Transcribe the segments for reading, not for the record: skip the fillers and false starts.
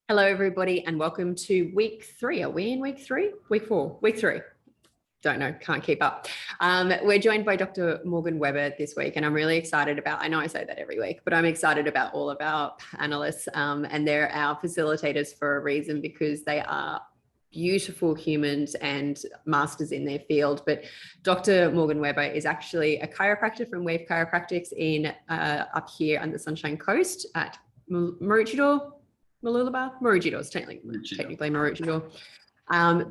Hello, everybody, and welcome to week 3. Are we in week 3? Week 4? Week 3? Don't know, can't keep up. We're joined by Dr. Morgan Webber this week, and I'm really excited about, I know I say that every week, but I'm excited about all of our panelists, and they're our facilitators for a reason, because they are beautiful humans and masters in their field. But Dr. Morgan Webber is actually a chiropractor from Wave Chiropractics in up here on the Sunshine Coast at Maroochydore. Maroochydore is technically Maroochydore.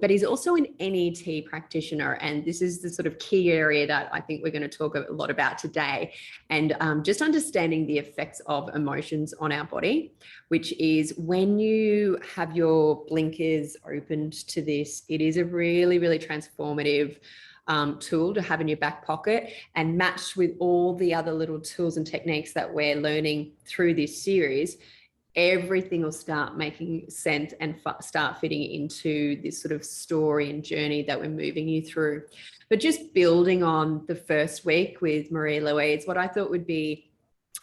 But he's also an NET practitioner, and this is the sort of key area that I think we're going to talk a lot about today, and just understanding the effects of emotions on our body, which is when you have your blinkers opened to this, it is a really, really transformative tool to have in your back pocket, and matched with all the other little tools and techniques that we're learning through this series, everything will start making sense and start fitting into this sort of story and journey that we're moving you through. But just building on the first week with Marie-Louise, what I thought would be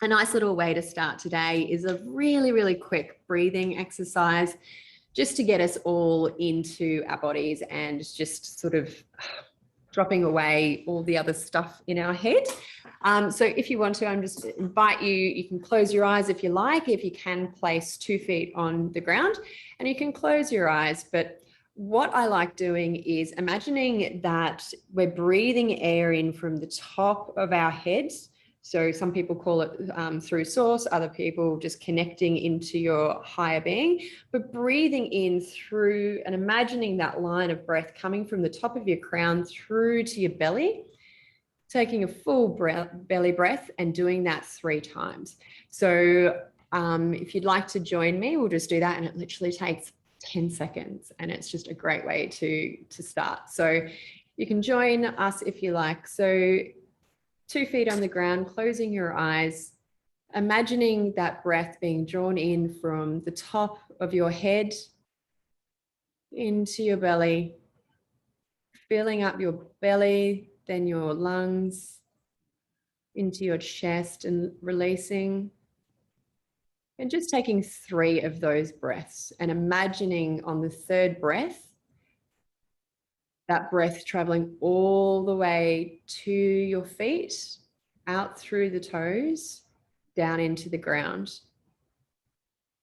a nice little way to start today is a really, really quick breathing exercise, just to get us all into our bodies and just sort of dropping away all the other stuff in our head. So if you want to, I'm just invite you, you can close your eyes if you like, if you can place 2 feet on the ground, and you can close your eyes. But what I like doing is imagining that we're breathing air in from the top of our heads. So some people call it through source, other people just connecting into your higher being, but breathing in through and imagining that line of breath coming from the top of your crown through to your belly, taking a full belly breath and doing that 3 times. So if you'd like to join me, we'll just do that, and it literally takes 10 seconds, and it's just a great way to start. So you can join us if you like. So 2 feet on the ground, closing your eyes, imagining that breath being drawn in from the top of your head into your belly, filling up your belly, then your lungs, into your chest, and releasing. And just taking 3 of those breaths, and imagining on the 3rd breath, that breath traveling all the way to your feet, out through the toes, down into the ground.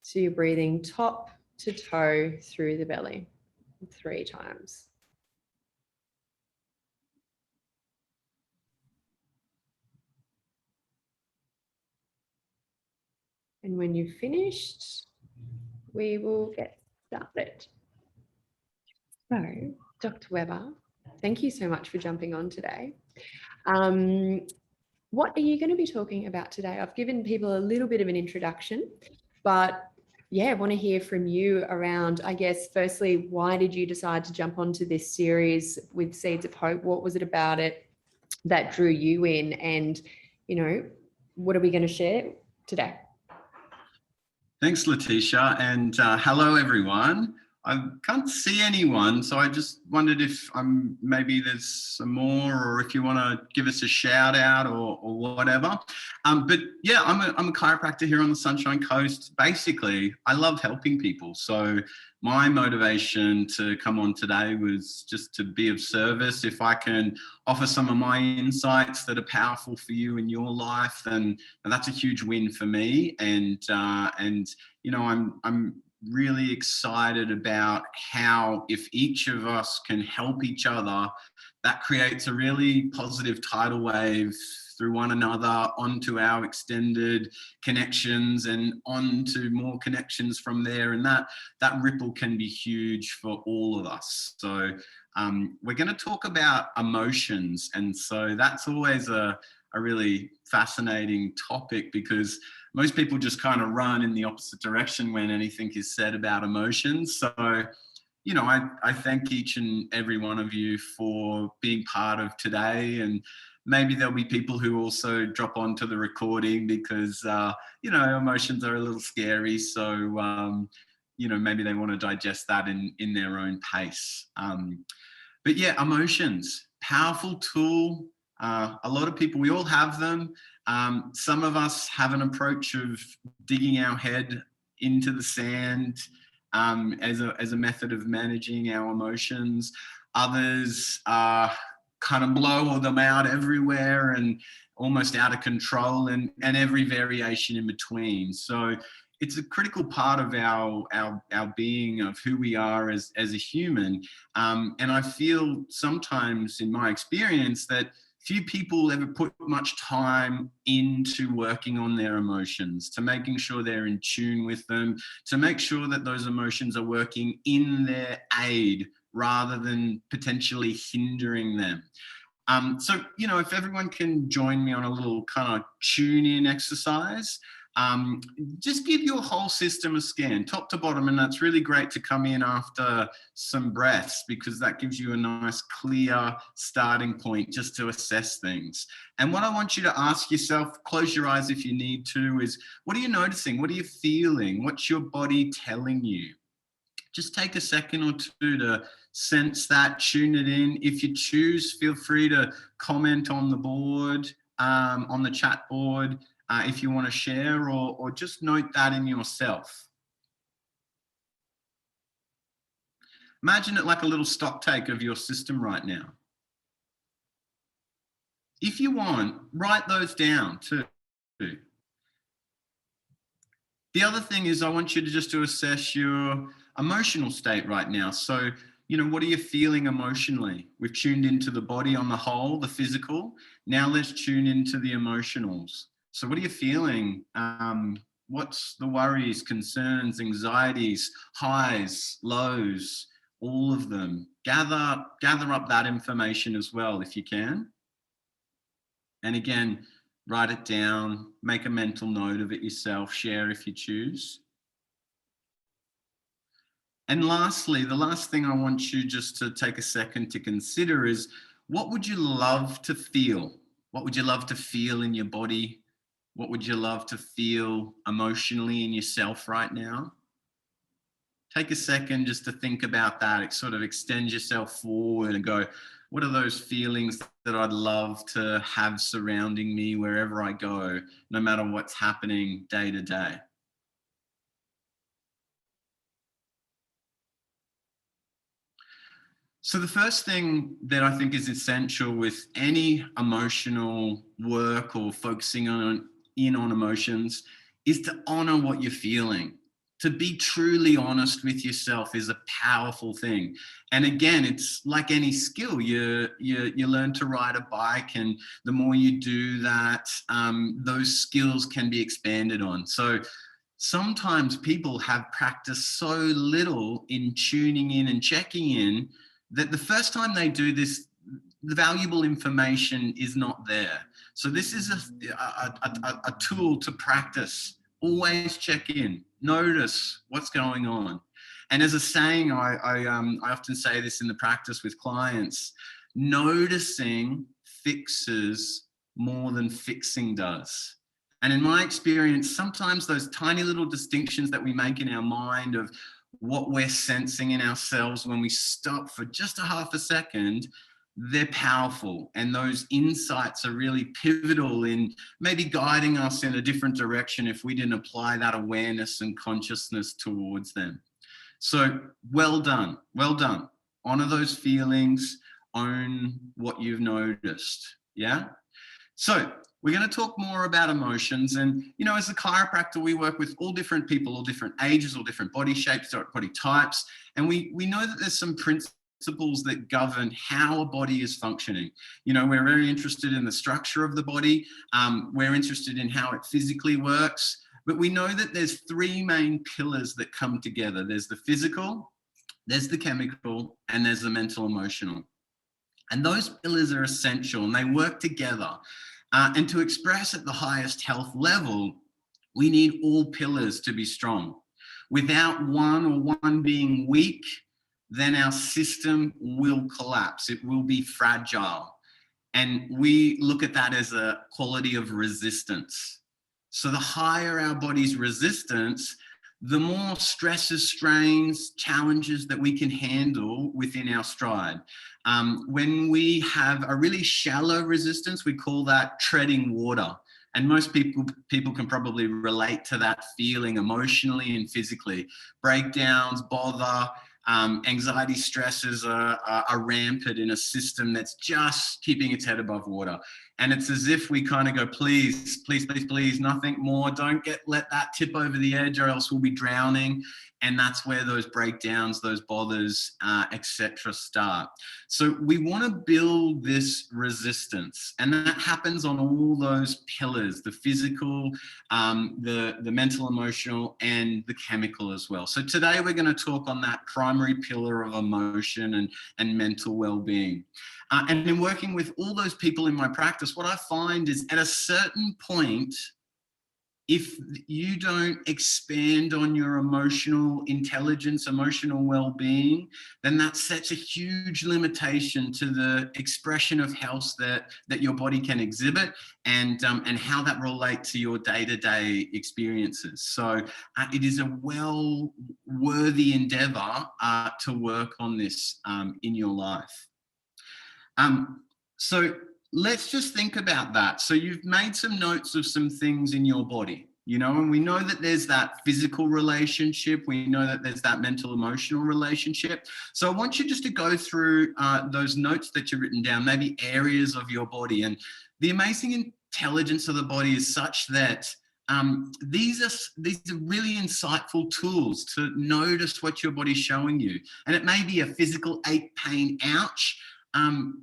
So you're breathing top to toe through the belly 3 times. And when you've finished, we will get started. So, Dr. Webber, thank you so much for jumping on today. What are you going to be talking about today? I've given people a little bit of an introduction, but yeah, I want to hear from you around, I guess, firstly, why did you decide to jump onto this series with Seeds of Hope? What was it about it that drew you in? And, you know, what are we going to share today? Thanks, Letitia, and hello, everyone. I can't see anyone, so I just wondered if maybe there's some more, or if you want to give us a shout out or whatever. But yeah, I'm a chiropractor here on the Sunshine Coast. Basically, I love helping people. So my motivation to come on today was just to be of service. If I can offer some of my insights that are powerful for you in your life, then that's a huge win for me. And you know, I'm really excited about how, if each of us can help each other, that creates a really positive tidal wave through one another onto our extended connections and onto more connections from there. And that ripple can be huge for all of us. So we're going to talk about emotions. And so that's always a really fascinating topic, because most people just kind of run in the opposite direction when anything is said about emotions. So, you know, I thank each and every one of you for being part of today. And maybe there'll be people who also drop onto the recording because, you know, emotions are a little scary. So, you know, maybe they want to digest that in their own pace. But yeah, emotions, powerful tool. A lot of people, we all have them. Some of us have an approach of digging our head into the sand as a method of managing our emotions. Others kind of blow them out everywhere and almost out of control, and every variation in between. So it's a critical part of our being, of who we are as a human. And I feel sometimes in my experience that few people ever put much time into working on their emotions, to making sure they're in tune with them, to make sure that those emotions are working in their aid rather than potentially hindering them. So, if everyone can join me on a little kind of tune-in exercise, just give your whole system a scan, top to bottom, and that's really great to come in after some breaths, because that gives you a nice, clear starting point just to assess things. And what I want you to ask yourself, close your eyes if you need to, is what are you noticing? What are you feeling? What's your body telling you? Just take a second or two to sense that, tune it in. If you choose, feel free to comment on the board, on the chat board, if you want to share, or just note that in yourself. Imagine it like a little stock take of your system right now. If you want, write those down too. The other thing is, I want you to just to assess your emotional state right now. So, what are you feeling emotionally? We've tuned into the body on the whole, the physical. Now let's tune into the emotionals. So what are you feeling? What's the worries, concerns, anxieties, highs, lows, all of them? Gather up that information as well if you can. And again, write it down, make a mental note of it yourself, share if you choose. And lastly, the last thing I want you just to take a second to consider is, what would you love to feel? What would you love to feel in your body? What would you love to feel emotionally in yourself right now? Take a second just to think about that. Sort of extend yourself forward and go, what are those feelings that I'd love to have surrounding me wherever I go, no matter what's happening day to day? So the first thing that I think is essential with any emotional work or focusing on emotions is to honor what you're feeling. To be truly honest with yourself is a powerful thing. And again, it's like any skill. You learn to ride a bike, and the more you do that, those skills can be expanded on. So sometimes people have practiced so little in tuning in and checking in that the first time they do this, the valuable information is not there. So this is a tool to practice. Always check in, notice what's going on. And as a saying, I often say this in the practice with clients, noticing fixes more than fixing does. And in my experience, sometimes those tiny little distinctions that we make in our mind of what we're sensing in ourselves, when we stop for just a half a second, they're powerful. And those insights are really pivotal in maybe guiding us in a different direction if we didn't apply that awareness and consciousness towards them. So well done, well done. Honor those feelings, own what you've noticed, yeah? So we're going to talk more about emotions. And, as a chiropractor, we work with all different people, all different ages, all different body shapes, body types. And we know that there's some principles that govern how a body is functioning. We're very interested in the structure of the body. We're interested in how it physically works. But we know that there's three main pillars that come together. There's the physical, there's the chemical, and there's the mental emotional. And those pillars are essential, and they work together. And to express at the highest health level, we need all pillars to be strong. Without one, or one being weak, then our system will collapse. It will be fragile. And we look at that as a quality of resistance. So the higher our body's resistance, the more stresses, strains, challenges that we can handle within our stride. When we have a really shallow resistance, we call that treading water. And most people can probably relate to that feeling emotionally and physically. Breakdowns, bother, anxiety, stresses are rampant in a system that's just keeping its head above water. And it's as if we kind of go, please, please, please, please, nothing more. Don't let that tip over the edge, or else we'll be drowning. And that's where those breakdowns, those bothers, etc. start. So we want to build this resistance, and that happens on all those pillars: the physical, the mental, emotional, and the chemical as well. So today we're going to talk on that primary pillar of emotion and mental well-being. And in working with all those people in my practice, what I find is at a certain point, if you don't expand on your emotional intelligence, emotional well-being, then that sets a huge limitation to the expression of health that your body can exhibit, and how that relates to your day-to-day experiences. So it is a worthy endeavor to work on this in your life. So let's just think about that. So you've made some notes of some things in your body, and we know that there's that physical relationship. We know that there's that mental, emotional relationship. So I want you just to go through those notes that you've written down, maybe areas of your body. And the amazing intelligence of the body is such that these are really insightful tools to notice what your body's showing you. And it may be a physical ache, pain, ouch,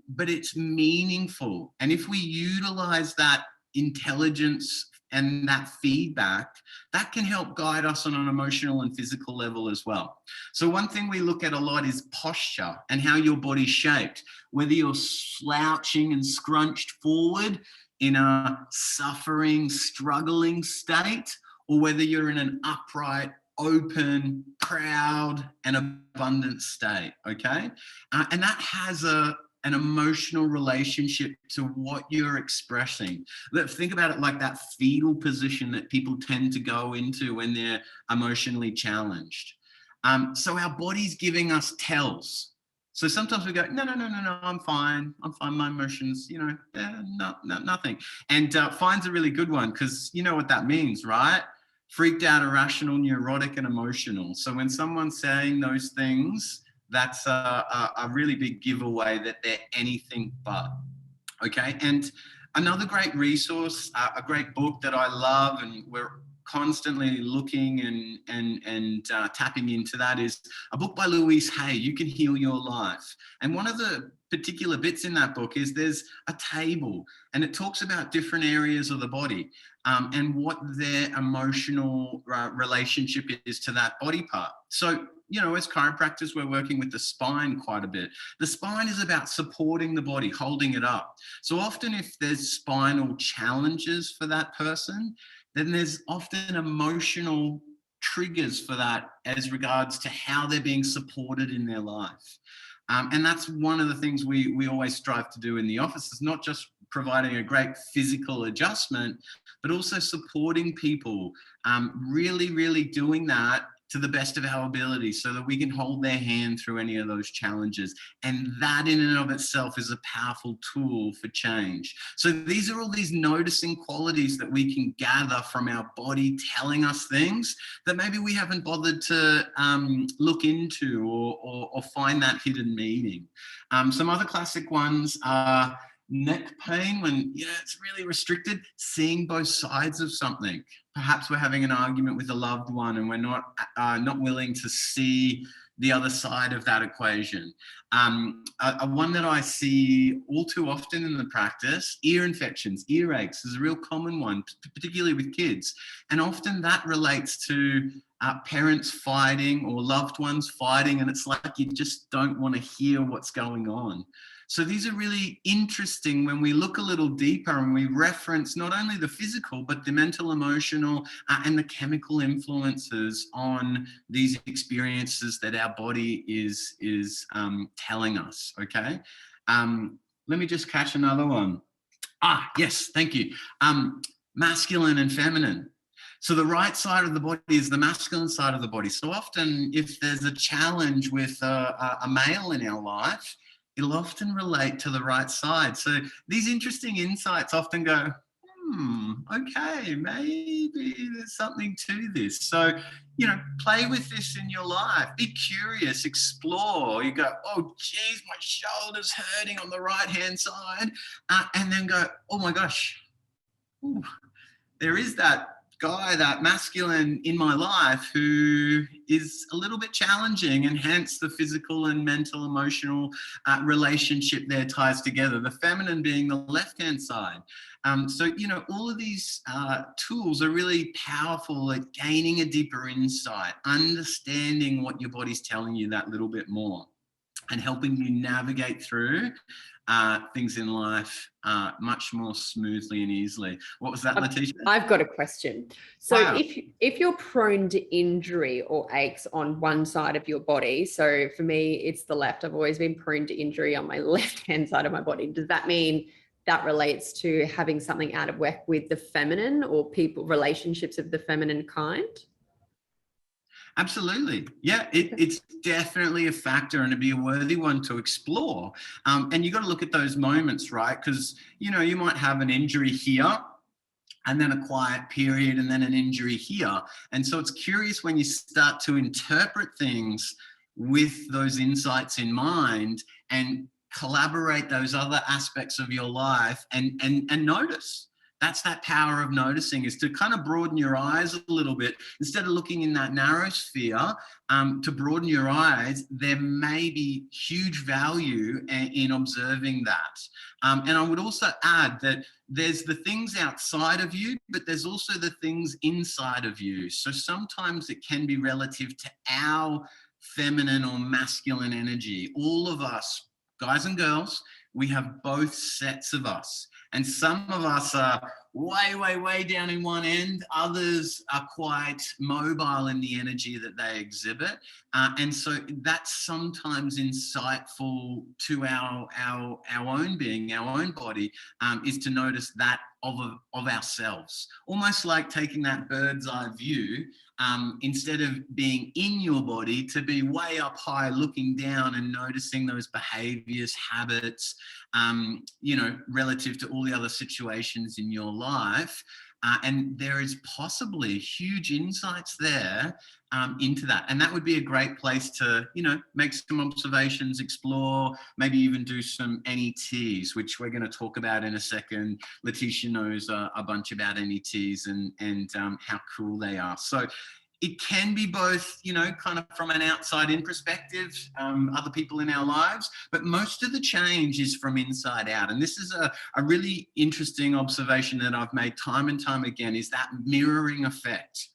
but it's meaningful. And if we utilize that intelligence and that feedback, that can help guide us on an emotional and physical level as well. So one thing we look at a lot is posture and how your body's shaped, whether you're slouching and scrunched forward in a suffering, struggling state, or whether you're in an upright, open, proud, and abundant state, okay? And that has an emotional relationship to what you're expressing. Think about it like that fetal position that people tend to go into when they're emotionally challenged. So our body's giving us tells. So sometimes we go, no, I'm fine, my emotions, nothing. And fine's a really good one, because you know what that means, right? Freaked out, irrational, neurotic, and emotional. So when someone's saying those things, that's a really big giveaway that they're anything but. Okay. And another great resource, a great book that I love, and we're constantly looking and tapping into that, is a book by Louise Hay, You Can Heal Your Life. And one of the particular bits in that book is there's a table, and it talks about different areas of the body and what their emotional relationship is to that body part. So, as chiropractors, we're working with the spine quite a bit. The spine is about supporting the body, holding it up. So often if there's spinal challenges for that person, then there's often emotional triggers for that as regards to how they're being supported in their life. And that's one of the things we always strive to do in the office, is not just providing a great physical adjustment, but also supporting people, really, really doing that to the best of our ability so that we can hold their hand through any of those challenges. And that in and of itself is a powerful tool for change. So these are all these noticing qualities that we can gather from our body telling us things that maybe we haven't bothered to look into or find that hidden meaning. Some other classic ones are neck pain, when it's really restricted, seeing both sides of something. Perhaps we're having an argument with a loved one and we're not willing to see the other side of that equation. One that I see all too often in the practice, ear infections, earaches is a real common one, particularly with kids. And often that relates to parents fighting or loved ones fighting, and it's like you just don't want to hear what's going on. So these are really interesting when we look a little deeper and we reference not only the physical, but the mental, emotional, and the chemical influences on these experiences that our body is telling us, okay? Let me just catch another one. Yes, thank you. Masculine and feminine. So the right side of the body is the masculine side of the body. So often if there's a challenge with a male in our life, it'll often relate to the right side. So these interesting insights often go, okay, maybe there's something to this. So, play with this in your life. Be curious, explore. You go, oh, geez, my shoulder's hurting on the right-hand side. And then go, oh my gosh, ooh, there is that guy, that masculine in my life who is a little bit challenging, and hence the physical and mental, emotional relationship there ties together. The feminine being the left-hand side. So, all of these tools are really powerful at gaining a deeper insight, understanding what your body's telling you that little bit more, and helping you navigate through things in life much more smoothly and easily. What was that, Letitia? I've got a question. So Wow. if you're prone to injury or aches on one side of your body, so for me, it's the left. I've always been prone to injury on my left-hand side of my body. Does that mean that relates to having something out of whack with the feminine, or relationships of the feminine kind? Absolutely. Yeah, it's definitely a factor, and it'd be a worthy one to explore. And you got to look at those moments, right? Because, you might have an injury here, and then a quiet period, and then an injury here. And so it's curious when you start to interpret things with those insights in mind, and collaborate those other aspects of your life, and notice. That's that power of noticing, is to kind of broaden your eyes a little bit. Instead of looking in that narrow sphere, to broaden your eyes, there may be huge value in observing that. And I would also add that there's the things outside of you, but there's also the things inside of you. So sometimes it can be relative to our feminine or masculine energy. All of us, guys and girls, we have both sets of us. And some of us are way, way, way down in one end. Others are quite mobile in the energy that they exhibit. And so that's sometimes insightful to our own being, our own body, is to notice that of ourselves. Almost like taking that bird's eye view, instead of being in your body, to be way up high looking down and noticing those behaviors, habits, relative to all the other situations in your life. And there is possibly huge insights there into that. And that would be a great place to, make some observations, explore, maybe even do some NETs, which we're going to talk about in a second. Letitia knows a bunch about NETs and how cool they are. So it can be both, kind of from an outside in perspective, other people in our lives, but most of the change is from inside out. And this is a really interesting observation that I've made time and time again, is that mirroring effect.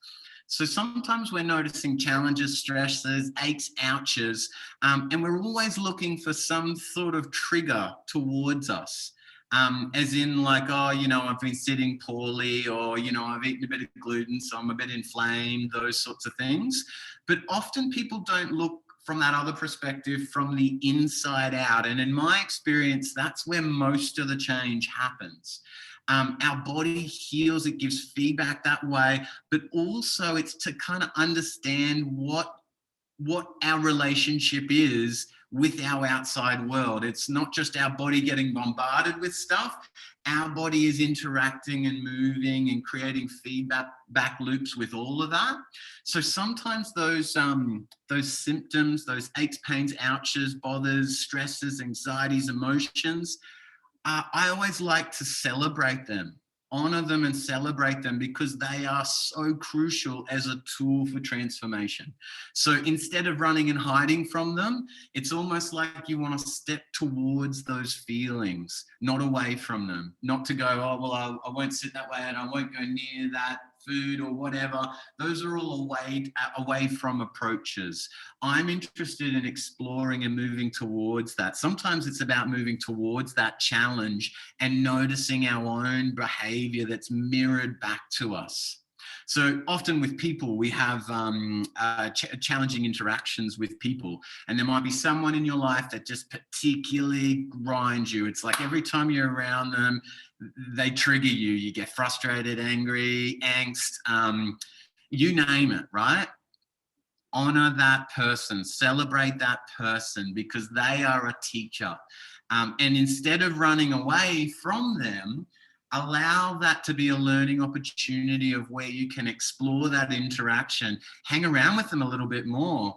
So sometimes we're noticing challenges, stresses, aches, ouches, and we're always looking for some sort of trigger towards us. As in like, oh, I've been sitting poorly, or, I've eaten a bit of gluten, so I'm a bit inflamed, those sorts of things. But often people don't look from that other perspective, from the inside out. And in my experience, that's where most of the change happens. Our body heals, it gives feedback that way, but also it's to kind of understand what our relationship is with our outside world. It's not just our body getting bombarded with stuff. Our body is interacting and moving and creating feedback loops with all of that. So sometimes those symptoms, those aches, pains, ouches, bothers, stresses, anxieties, emotions, I always like to celebrate them, honor them and celebrate them, because they are so crucial as a tool for transformation. So instead of running and hiding from them, it's almost like you want to step towards those feelings, not away from them, not to go, oh, well, I won't sit that way and I won't go near that food or whatever. Those are all away from approaches. I'm interested in exploring and moving towards that. Sometimes it's about moving towards that challenge and noticing our own behavior that's mirrored back to us. So often with people, we have challenging interactions with people, and there might be someone in your life that just particularly grinds you. It's like every time you're around them, they trigger you. You get frustrated, angry, angst, you name it, right? Honor that person, celebrate that person, because they are a teacher. And instead of running away from them, allow that to be a learning opportunity of where you can explore that interaction, hang around with them a little bit more,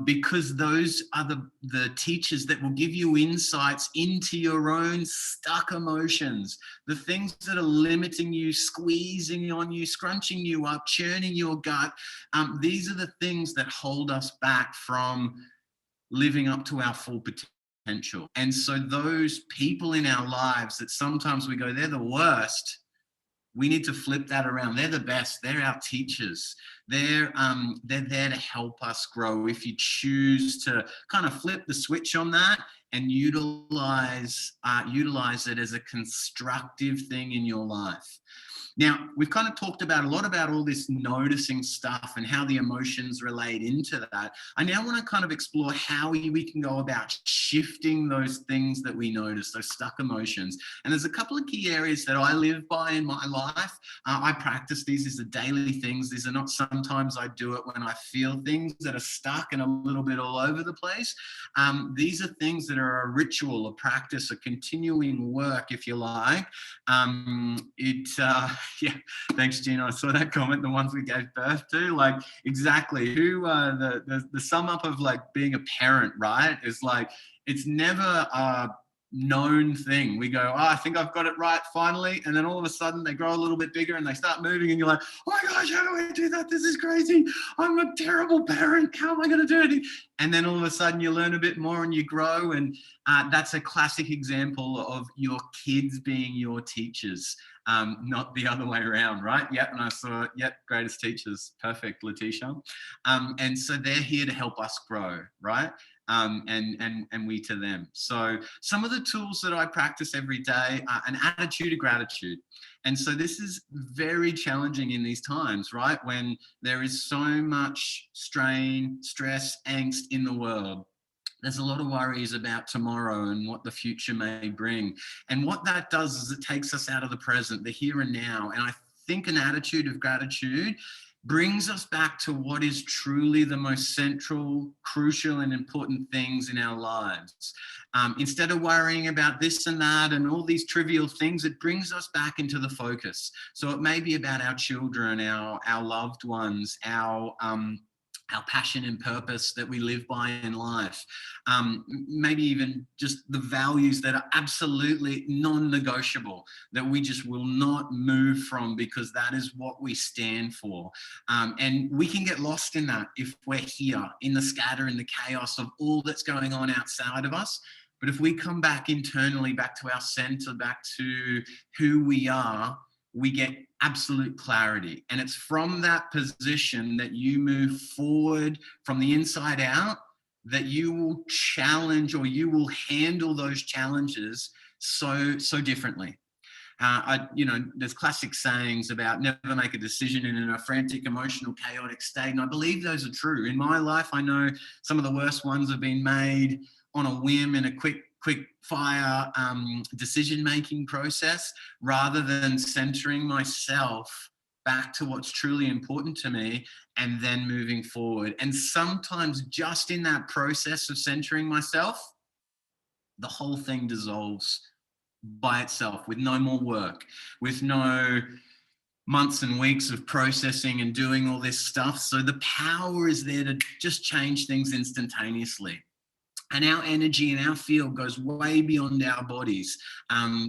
because those are the teachers that will give you insights into your own stuck emotions, the things that are limiting you, squeezing on you, scrunching you up, churning your gut. These are the things that hold us back from living up to our full potential. And so those people in our lives that sometimes we go, they're the worst, we need to flip that around. They're the best. They're our teachers. They're there to help us grow. If you choose to kind of flip the switch on that and utilize it as a constructive thing in your life. Now, we've kind of talked about a lot about all this noticing stuff and how the emotions relate into that. I now want to kind of explore how we can go about shifting those things that we notice, those stuck emotions. And there's a couple of key areas that I live by in my life. I practice these as the daily things. These are not sometimes I do it when I feel things that are stuck and a little bit all over the place. These are things that are a ritual, a practice, a continuing work, if you like. Yeah, thanks, Gina. I saw that comment, the ones we gave birth to, like exactly who the sum up of like being a parent, right? Is like, it's never a known thing. We go, oh, I think I've got it right finally. And then all of a sudden they grow a little bit bigger and they start moving and you're like, oh my gosh, how do I do that? This is crazy. I'm a terrible parent. How am I going to do it? And then all of a sudden you learn a bit more and you grow. And that's a classic example of your kids being your teachers, not the other way around, right? Yep. And I saw, yep, greatest teachers. Perfect, Letitia. And so they're here to help us grow, right? And we to them. So some of the tools that I practice every day are an attitude of gratitude. And so this is very challenging in these times, right? When there is so much strain, stress, angst in the world. There's a lot of worries about tomorrow and what the future may bring. And what that does is it takes us out of the present, the here and now. And I think an attitude of gratitude brings us back to what is truly the most central, crucial, and important things in our lives. Instead of worrying about this and that and all these trivial things, it brings us back into the focus. So it may be about our children, our loved ones, our passion and purpose that we live by in life. Maybe even just the values that are absolutely non-negotiable, that we just will not move from because that is what we stand for. And we can get lost in that if we're here in the scatter, in the chaos of all that's going on outside of us. But if we come back internally, back to our center, back to who we are, we get absolute clarity. And it's from that position that you move forward from the inside out, that you will challenge or you will handle those challenges so differently. There's classic sayings about never make a decision in a frantic, emotional, chaotic state. And I believe those are true. In my life, I know some of the worst ones have been made on a whim in a quick fire decision-making process, rather than centering myself back to what's truly important to me and then moving forward. And sometimes just in that process of centering myself, the whole thing dissolves by itself with no more work, with no months and weeks of processing and doing all this stuff. So the power is there to just change things instantaneously. And our energy and our field goes way beyond our bodies.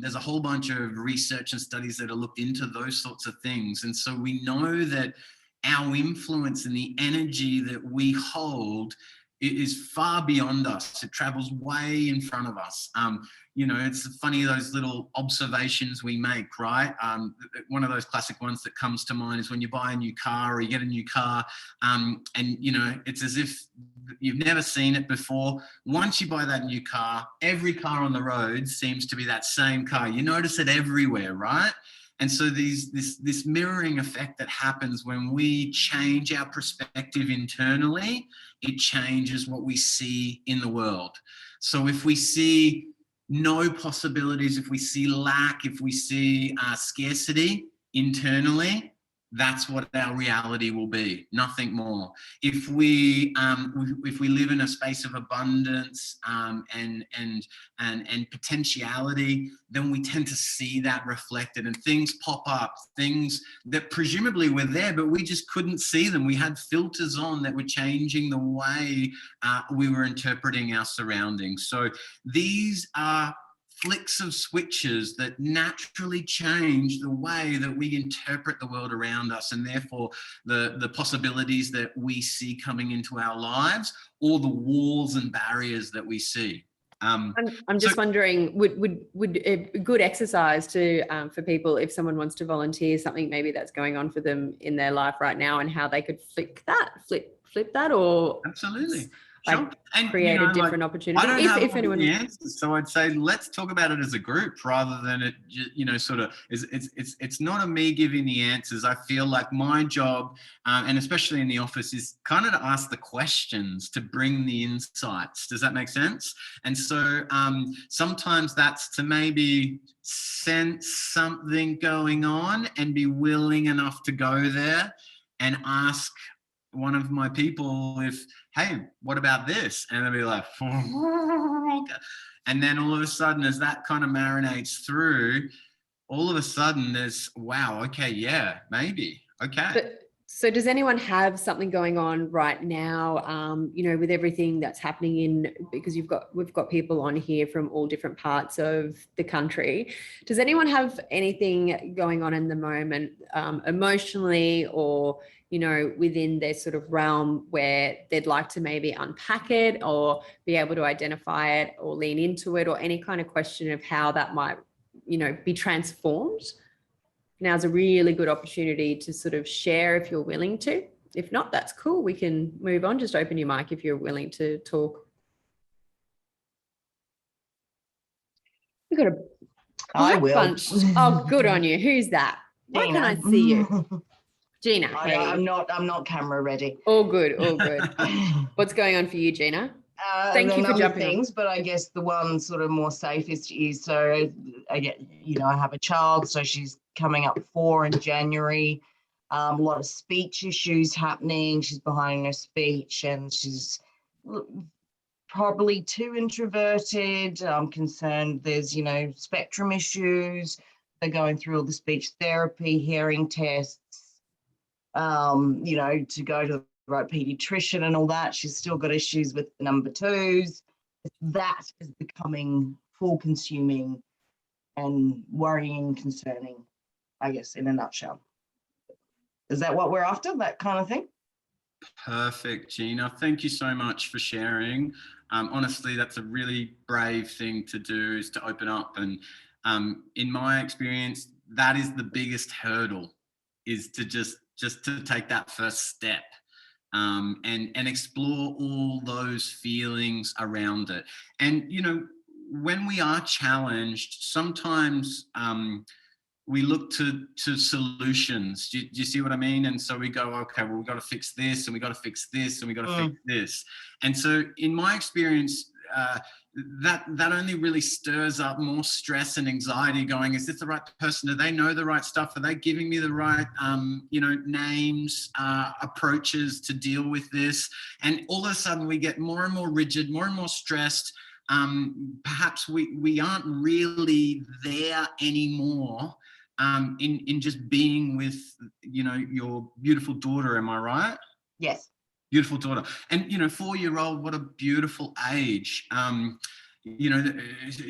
There's a whole bunch of research and studies that are looked into those sorts of things. And so we know that our influence and the energy that we hold is far beyond us. It travels way in front of us. It's funny, those little observations we make, right? One of those classic ones that comes to mind is when you buy a new car or you get a new car, and it's as if you've never seen it before. Once you buy that new car, every car on the road seems to be that same car. You notice it everywhere, right? And so this mirroring effect that happens when we change our perspective internally, it changes what we see in the world. So if we see no possibilities, if we see lack, if we see scarcity internally, that's what our reality will be, nothing more. If we live in a space of abundance and potentiality, then we tend to see that reflected, and things pop up, things that presumably were there, but we just couldn't see them. We had filters on that were changing the way we were interpreting our surroundings. So these are flicks of switches that naturally change the way that we interpret the world around us, and therefore the possibilities that we see coming into our lives, or the walls and barriers that we see. I'm just wondering, would a good exercise to for people, if someone wants to volunteer something maybe that's going on for them in their life right now, and how they could flip that, or absolutely. Like, sure. And create a different opportunity. I don't have anyone the answers, so I'd say let's talk about it as a group rather than it, sort of. It's not a me giving the answers. I feel like my job, and especially in the office, is kind of to ask the questions to bring the insights. Does that make sense? And so sometimes that's to maybe sense something going on and be willing enough to go there and ask one of my people if, hey, what about this? And they'll be like, and then all of a sudden, as that kind of marinates through, all of a sudden there's, wow, okay, yeah, maybe, okay. So does anyone have something going on right now, with everything that's happening because we've got people on here from all different parts of the country. Does anyone have anything going on in the moment, emotionally, or, within their sort of realm, where they'd like to maybe unpack it or be able to identify it or lean into it, or any kind of question of how that might, be transformed? Now's a really good opportunity to sort of share if you're willing to. If not, that's cool. We can move on. Just open your mic if you're willing to talk. We've got a bunch. Oh, good on you. Who's that? Why can't I see you? Gina. Hey. I'm not camera ready. All good. What's going on for you, Gina? Thank you for jumping on. But I guess the one sort of more safest is, so I get, I have a child, so she's coming up 4 in January. A lot of speech issues happening. She's behind her speech, and she's probably too introverted. I'm concerned there's, spectrum issues. They're going through all the speech therapy, hearing tests, to go to the right pediatrician and all that. She's still got issues with the number 2s. That is becoming full consuming and worrying, concerning, I guess, in a nutshell. Is that what we're after, that kind of thing? Perfect, Gina. Thank you so much for sharing. Honestly, that's a really brave thing to do, is to open up. And in my experience, that is the biggest hurdle, is to just to take that first step. And explore all those feelings around it. And, when we are challenged, sometimes we look to solutions. Do you see what I mean? And so we go, okay, well, we've got to fix this, and we got to fix this, and we got to fix this. And so in my experience, that only really stirs up more stress and anxiety, going, is this the right person? Do they know the right stuff? Are they giving me the right, names, approaches to deal with this? And all of a sudden we get more and more rigid, more and more stressed. Perhaps we aren't really there anymore in just being with, your beautiful daughter. Am I right? Yes. Beautiful daughter. And, 4-year-old, what a beautiful age.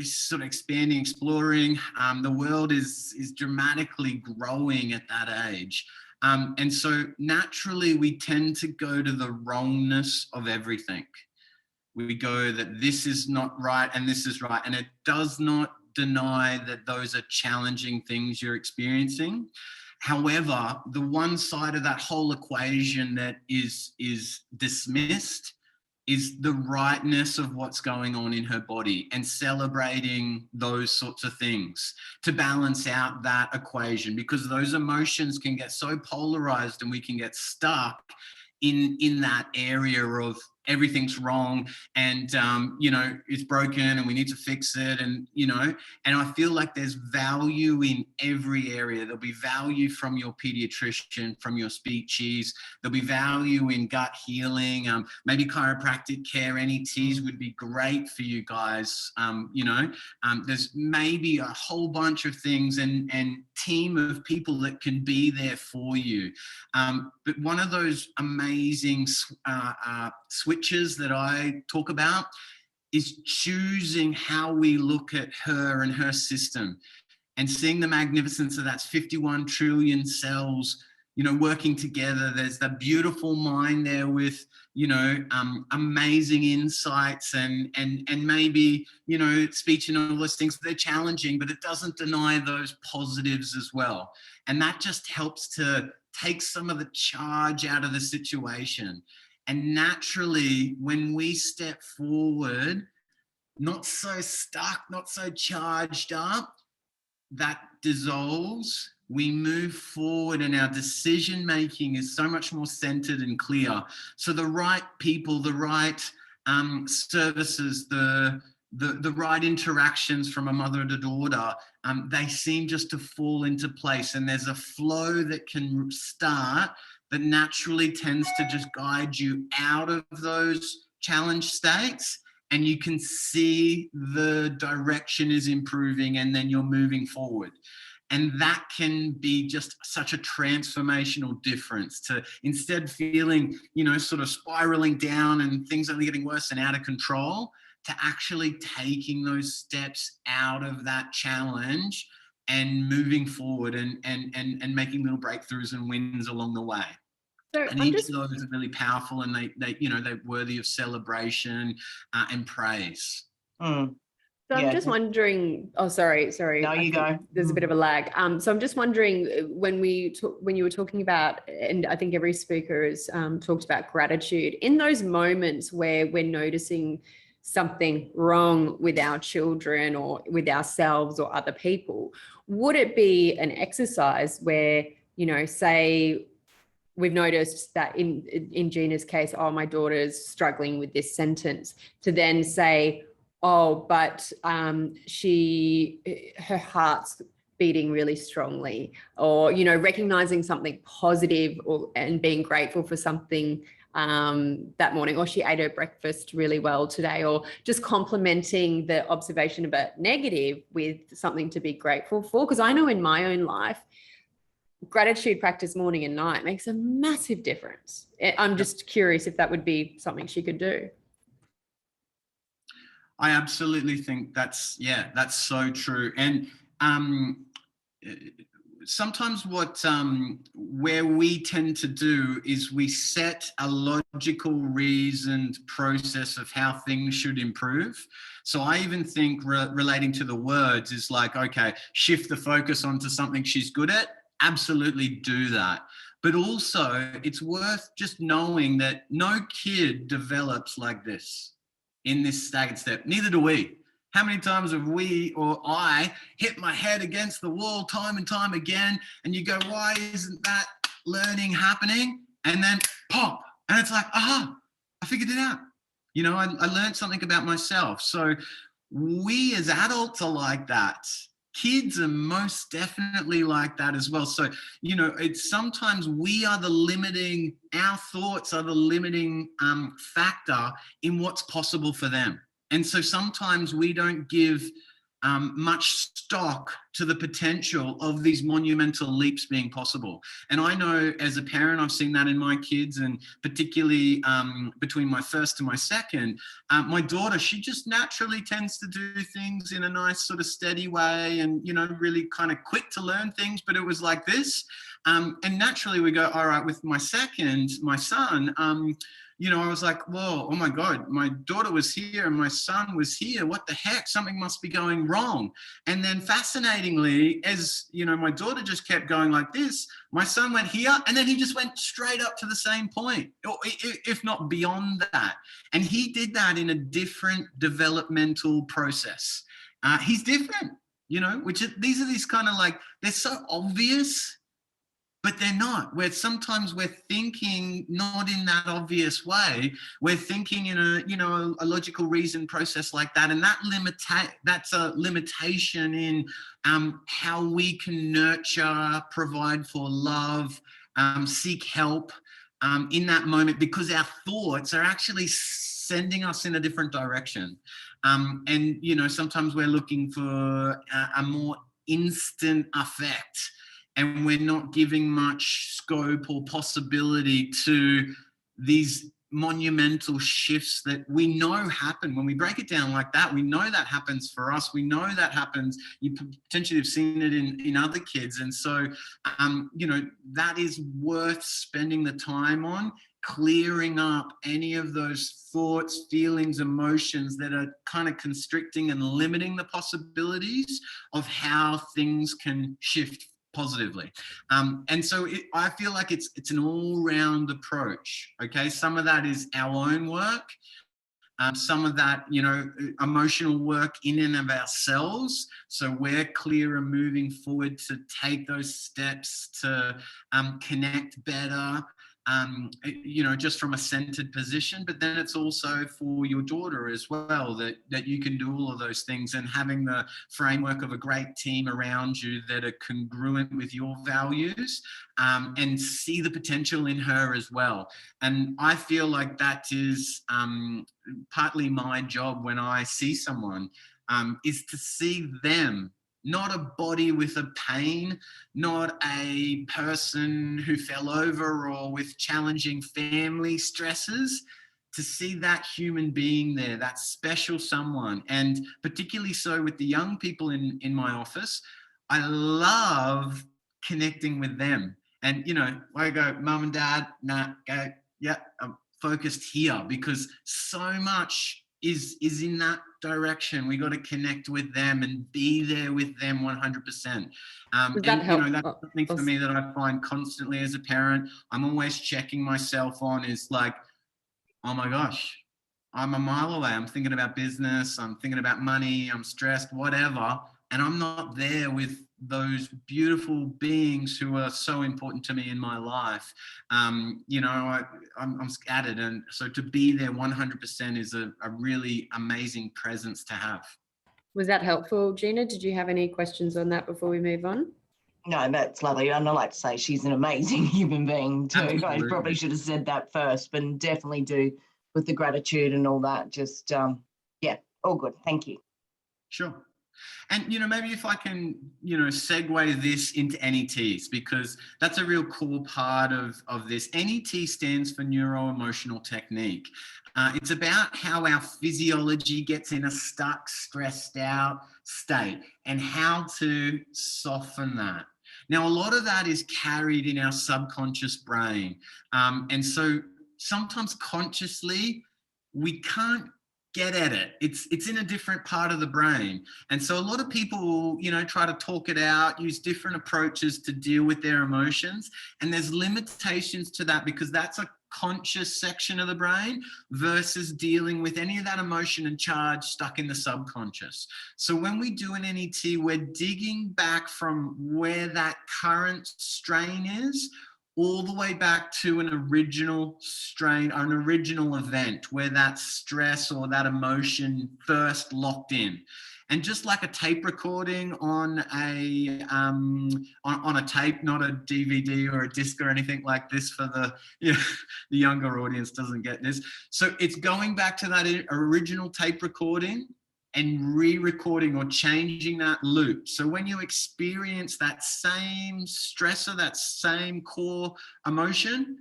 Sort of expanding, exploring. The world is dramatically growing at that age. And so naturally we tend to go to the wrongness of everything. We go that this is not right and this is right. And it does not deny that those are challenging things you're experiencing. However, the one side of that whole equation that is dismissed is the rightness of what's going on in her body, and celebrating those sorts of things to balance out that equation, because those emotions can get so polarized and we can get stuck in that area of everything's wrong and, it's broken and we need to fix it. And, and I feel like there's value in every area. There'll be value from your pediatrician, from your speechies. There'll be value in gut healing. Maybe chiropractic care, NETs would be great for you guys. There's maybe a whole bunch of things and team of people that can be there for you. But one of those amazing switches that I talk about is choosing how we look at her and her system and seeing the magnificence of that's 51 trillion cells, working together. There's the beautiful mind there with, amazing insights and maybe, speech and all those things. They're challenging, but it doesn't deny those positives as well. And that just helps to take some of the charge out of the situation. And naturally, when we step forward, not so stuck, not so charged up, that dissolves. We move forward and our decision making is so much more centered and clear. So the right people, the right services, the right interactions from a mother to daughter, they seem just to fall into place. And there's a flow that can start that naturally tends to just guide you out of those challenge states. And you can see the direction is improving and then you're moving forward. And that can be just such a transformational difference to instead feeling, sort of spiraling down and things only getting worse and out of control, to actually taking those steps out of that challenge and moving forward and making little breakthroughs and wins along the way. So And each of those are really powerful and they're worthy of celebration and praise. Mm. So I'm just wondering, sorry. No, you go. There's a bit of a lag. So I'm just wondering when you were talking about, and I think every speaker has talked about gratitude, in those moments where we're noticing something wrong with our children or with ourselves or other people, would it be an exercise where, say we've noticed that in Gina's case, oh, my daughter's struggling with this sentence, to then say, oh, but her heart's beating really strongly, or, recognizing something positive and being grateful for something that morning, or she ate her breakfast really well today, or just complimenting the observation about negative with something to be grateful for. Because I know in my own life, gratitude practice morning and night makes a massive difference. I'm just curious if that would be something she could do. I absolutely think that's so true. And sometimes where we tend to do is we set a logical, reasoned process of how things should improve. So I even think relating to the words is like, okay, shift the focus onto something she's good at. Absolutely do that. But also it's worth just knowing that no kid develops like this in this staggered step. Neither do we. How many times have we or I hit my head against the wall time and time again, and you go, why isn't that learning happening? And then pop, and it's like, aha, I figured it out. I learned something about myself. So we as adults are like that. Kids are most definitely like that as well. So, it's sometimes our thoughts are the limiting factor in what's possible for them. And so sometimes we don't give much stock to the potential of these monumental leaps being possible. And I know as a parent, I've seen that in my kids, and particularly between my first and my second, my daughter, she just naturally tends to do things in a nice sort of steady way and, really kind of quick to learn things. But it was like this. And naturally we go, all right, with my son, I was like, whoa, oh my God, my daughter was here and my son was here. What the heck? Something must be going wrong. And then fascinatingly, as my daughter just kept going like this, my son went here and then he just went straight up to the same point, if not beyond that. And he did that in a different developmental process. He's different, these are these kind of like, they're so obvious, but they're not. Sometimes we're thinking not in that obvious way. We're thinking in a logical reason process like that, and that's a limitation in how we can nurture, provide for love, seek help in that moment, because our thoughts are actually sending us in a different direction. And sometimes we're looking for a more instant effect, and we're not giving much scope or possibility to these monumental shifts that we know happen. When we break it down like that, we know that happens for us. We know that happens. You potentially have seen it in other kids. And so, that is worth spending the time on, clearing up any of those thoughts, feelings, emotions that are kind of constricting and limiting the possibilities of how things can shift positively. And so I feel like it's an all-round approach. Okay, some of that is our own work, some of that, emotional work in and of ourselves. So we're clearer moving forward to take those steps to connect better, just from a centered position. But then it's also for your daughter as well, that you can do all of those things, and having the framework of a great team around you that are congruent with your values, and see the potential in her as well. And I feel like that is partly my job when I see someone, is to see them, not a body with a pain, not a person who fell over or with challenging family stresses, to see that human being there, that special someone. And particularly so with the young people in my office, I love connecting with them. And, I go, mum and dad, go, yeah, I'm focused here, because so much is in that direction. We got to connect with them and be there with them 100%. That help? That's something for me that I find constantly as a parent. I'm always checking myself on, is like, oh my gosh, I'm a mile away. I'm thinking about business. I'm thinking about money. I'm stressed, whatever. And I'm not there with those beautiful beings who are so important to me in my life. I'm scattered. And so to be there 100% is a really amazing presence to have. Was that helpful, Gina? Did you have any questions on that before we move on? No, that's lovely. And I like to say she's an amazing human being too. Absolutely. I probably should have said that first, but definitely do with the gratitude and all that. Just, all good. Thank you. Sure. And, maybe if I can, segue this into NETs, because that's a real core part of this. NET stands for Neuro-Emotional Technique. It's about how our physiology gets in a stuck, stressed out state, and how to soften that. Now, a lot of that is carried in our subconscious brain. And so sometimes consciously, we can't get at it. It's in a different part of the brain. And so a lot of people, try to talk it out, use different approaches to deal with their emotions. And there's limitations to that, because that's a conscious section of the brain versus dealing with any of that emotion and charge stuck in the subconscious. So when we do an NET, we're digging back from where that current strain is, all the way back to an original strain, an original event where that stress or that emotion first locked in. And just like a tape recording on a tape, not a DVD or a disc or anything like this, for the younger audience doesn't get this. So it's going back to that original tape recording and re-recording or changing that loop. So when you experience that same stressor, that same core emotion,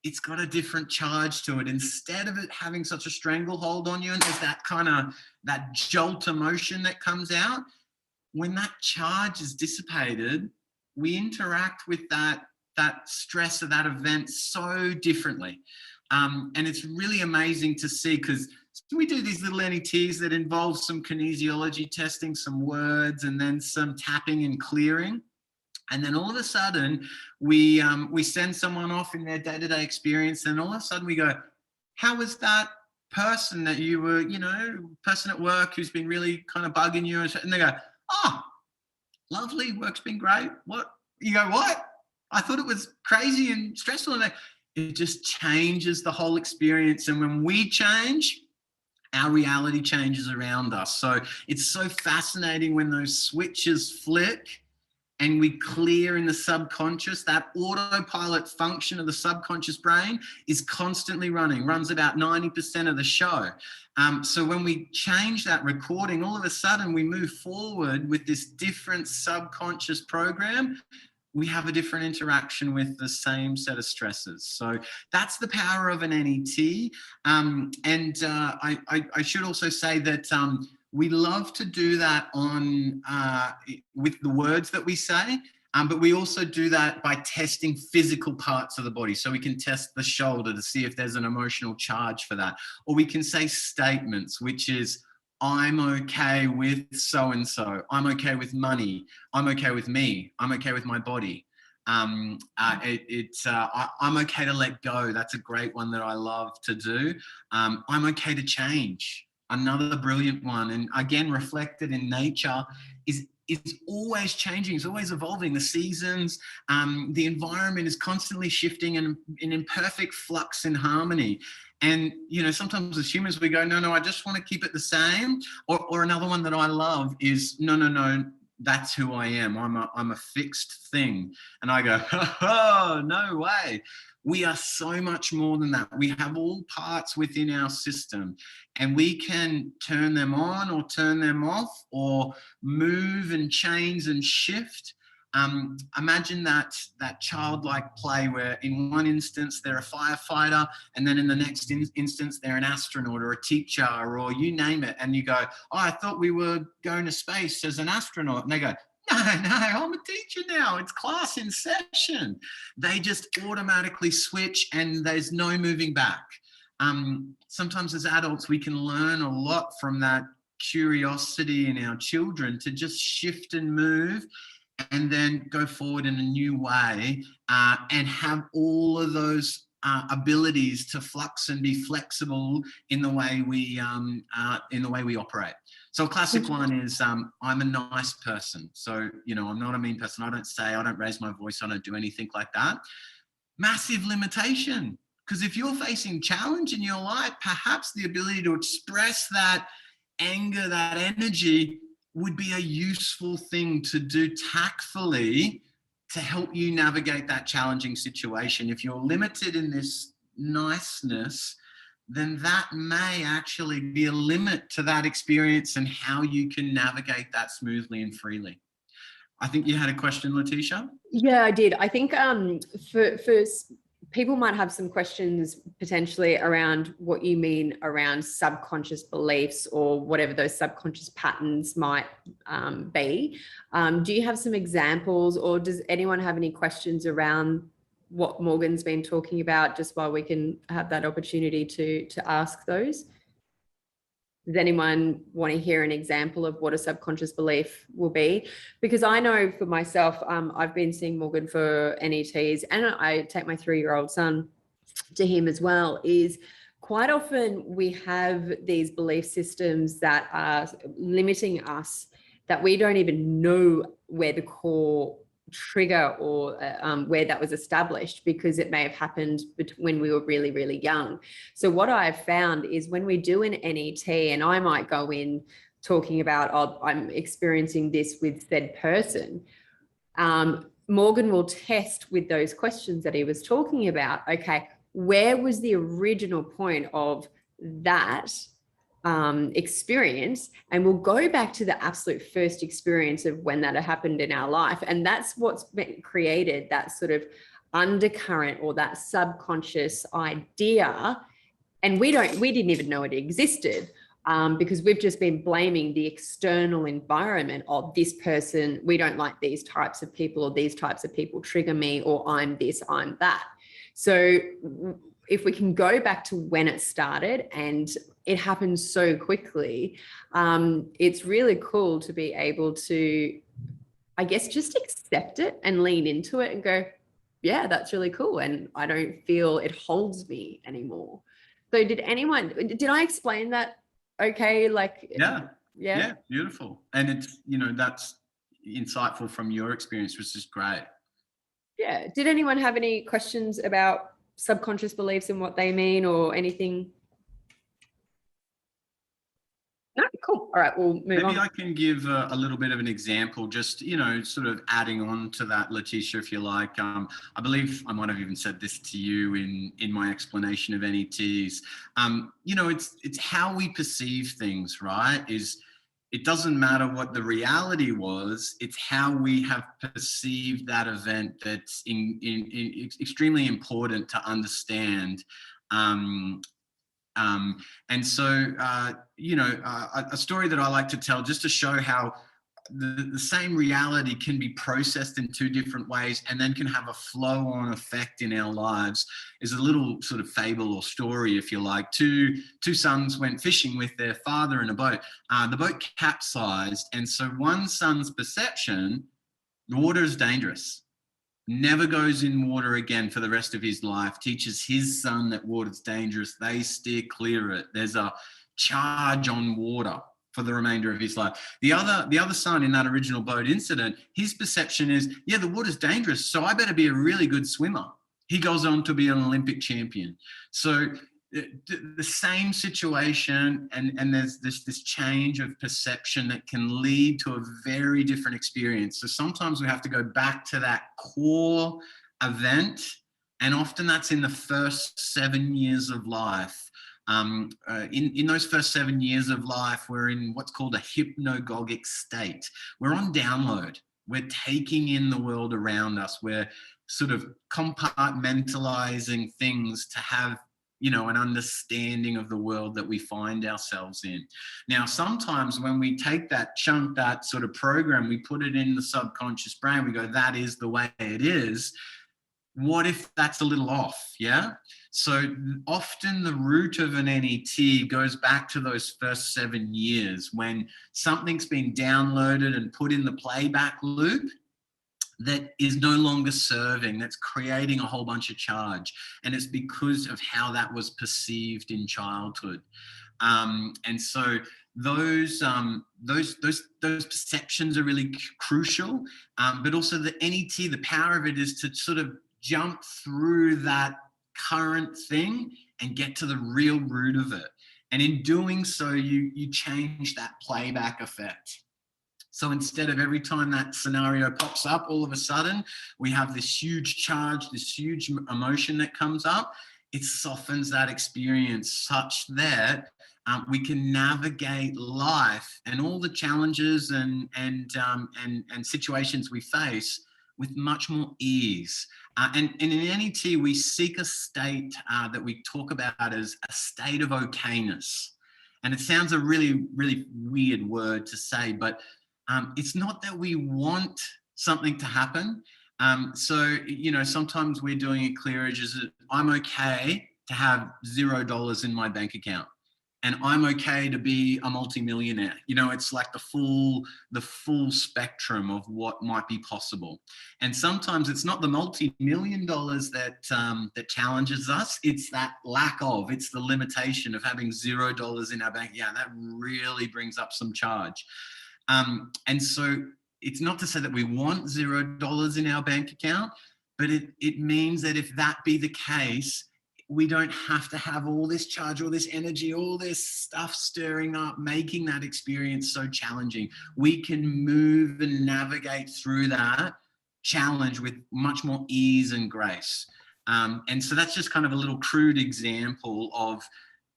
it's got a different charge to it. Instead of it having such a stranglehold on you, and there's that jolt emotion that comes out, when that charge is dissipated, we interact with that stress of that event so differently. And it's really amazing to see, because we do these little NETs that involve some kinesiology testing, some words, and then some tapping and clearing. And then all of a sudden, we send someone off in their day-to-day experience, and all of a sudden we go, how was that person that you were, person at work who's been really kind of bugging you? And they go, oh, lovely, work's been great. What? You go, what? I thought it was crazy and stressful. And it just changes the whole experience. And when we change, our reality changes around us. So it's so fascinating when those switches flick and we clear in the subconscious. That autopilot function of the subconscious brain is constantly runs about 90% of the show. So when we change that recording, all of a sudden we move forward with this different subconscious program. We have a different interaction with the same set of stresses. So that's the power of an NET. I should also say that we love to do that on with the words that we say, but we also do that by testing physical parts of the body. So we can test the shoulder to see if there's an emotional charge for that. Or we can say statements, which is, I'm okay with so-and-so. I'm okay with money. I'm okay with me. I'm okay with my body. I'm okay to let go. That's a great one that I love to do. I'm okay to change. Another brilliant one. And again, reflected in nature is always changing. It's always evolving. The seasons, the environment is constantly shifting and in perfect flux and harmony. And, sometimes as humans, we go, no, I just want to keep it the same. Or another one that I love is, no, that's who I am. I'm a fixed thing. And I go, oh, no way. We are so much more than that. We have all parts within our system and we can turn them on or turn them off or move and change and shift. Imagine that childlike play where in one instance they're a firefighter and then in the next instance they're an astronaut or a teacher or you name it, and you go, oh, I thought we were going to space as an astronaut, and they go, no, I'm a teacher now, it's class in session. They just automatically switch and there's no moving back. Sometimes as adults we can learn a lot from that curiosity in our children to just shift and move and then go forward in a new way and have all of those abilities to flux and be flexible in the way we operate. So a classic one is I'm a nice person. So, I'm not a mean person. I don't raise my voice. I don't do anything like that. Massive limitation. Because if you're facing challenge in your life, perhaps the ability to express that anger, that energy would be a useful thing to do tactfully to help you navigate that challenging situation. If you're limited in this niceness, then that may actually be a limit to that experience and how you can navigate that smoothly and freely. I think you had a question, Letitia? Yeah, I did. I think for people might have some questions potentially around what you mean around subconscious beliefs or whatever those subconscious patterns might be. Do you have some examples, or does anyone have any questions around what Morgan's been talking about, just while we can have that opportunity to ask those? Does anyone want to hear an example of what a subconscious belief will be? Because I know for myself, I've been seeing Morgan for NETs, and I take my 3-year-old son to him as well, is quite often we have these belief systems that are limiting us, that we don't even know where the core trigger or where that was established, because it may have happened when we were really, really young. So what I've found is when we do an NET, and I might go in talking about, oh, I'm experiencing this with said person, Morgan will test with those questions that he was talking about. Okay, where was the original point of that experience? And we'll go back to the absolute first experience of when that happened in our life. And that's what's been created, that sort of undercurrent or that subconscious idea. And we didn't even know it existed, because we've just been blaming the external environment of this person. We don't like these types of people, or these types of people trigger me, or I'm this, I'm that. So if we can go back to when it started, and it happens so quickly, it's really cool to be able to, I guess, just accept it and lean into it and go, yeah, that's really cool. And I don't feel it holds me anymore. So did I explain that okay? Like, yeah, beautiful. And it's, that's insightful from your experience, which is great. Yeah. Did anyone have any questions about subconscious beliefs and what they mean or anything? No, cool. All right, we'll move Maybe on. I can give a little bit of an example, just, sort of adding on to that, Letitia, if you like. I believe I might have even said this to you in my explanation of NETs. It's how we perceive things, right? It doesn't matter what the reality was, it's how we have perceived that event that's extremely important to understand. And so, a story that I like to tell just to show how the same reality can be processed in two different ways and then can have a flow-on effect in our lives is a little sort of fable or story, if you like. Two sons went fishing with their father in a boat. The boat capsized, and so one son's perception, the water is dangerous. Never goes in water again for the rest of his life, teaches his son that water's dangerous. They steer clear of it. There's a charge on water for the remainder of his life. The other son in that original boat incident, his perception is, yeah, the water's dangerous, so I better be a really good swimmer. He goes on to be an Olympic champion. So the same situation, and there's this change of perception that can lead to a very different experience. So sometimes we have to go back to that core event, and often that's in the first 7 years of life. In those first 7 years of life, we're in what's called a hypnagogic state. We're on download. We're taking in the world around us. We're sort of compartmentalizing things to have an understanding of the world that we find ourselves in. Now, sometimes when we take that chunk, that sort of program, we put it in the subconscious brain, we go, that is the way it is. What if that's a little off? Yeah. So often the root of an NET goes back to those first 7 years when something's been downloaded and put in the playback loop that is no longer serving, that's creating a whole bunch of charge. And it's because of how that was perceived in childhood. And so those perceptions are really crucial, but also the NET, the power of it is to sort of jump through that current thing and get to the real root of it. And in doing so, you change that playback effect. So instead of every time that scenario pops up, all of a sudden, we have this huge charge, this huge emotion that comes up, it softens that experience such that we can navigate life and all the challenges and situations we face with much more ease. And in NET, we seek a state that we talk about as a state of okayness. And it sounds a really, really weird word to say, but it's not that we want something to happen. So, sometimes we're doing it clearage as I'm okay to have $0 in my bank account, and I'm okay to be a multimillionaire. It's like the full spectrum of what might be possible. And sometimes it's not the multi-million dollars that challenges us. It's that lack of, it's the limitation of having $0 in our bank. Yeah, that really brings up some charge. And so it's not to say that we want $0 in our bank account, but it means that if that be the case, we don't have to have all this charge, all this energy, all this stuff stirring up, making that experience so challenging. We can move and navigate through that challenge with much more ease and grace. And so that's just kind of a little crude example of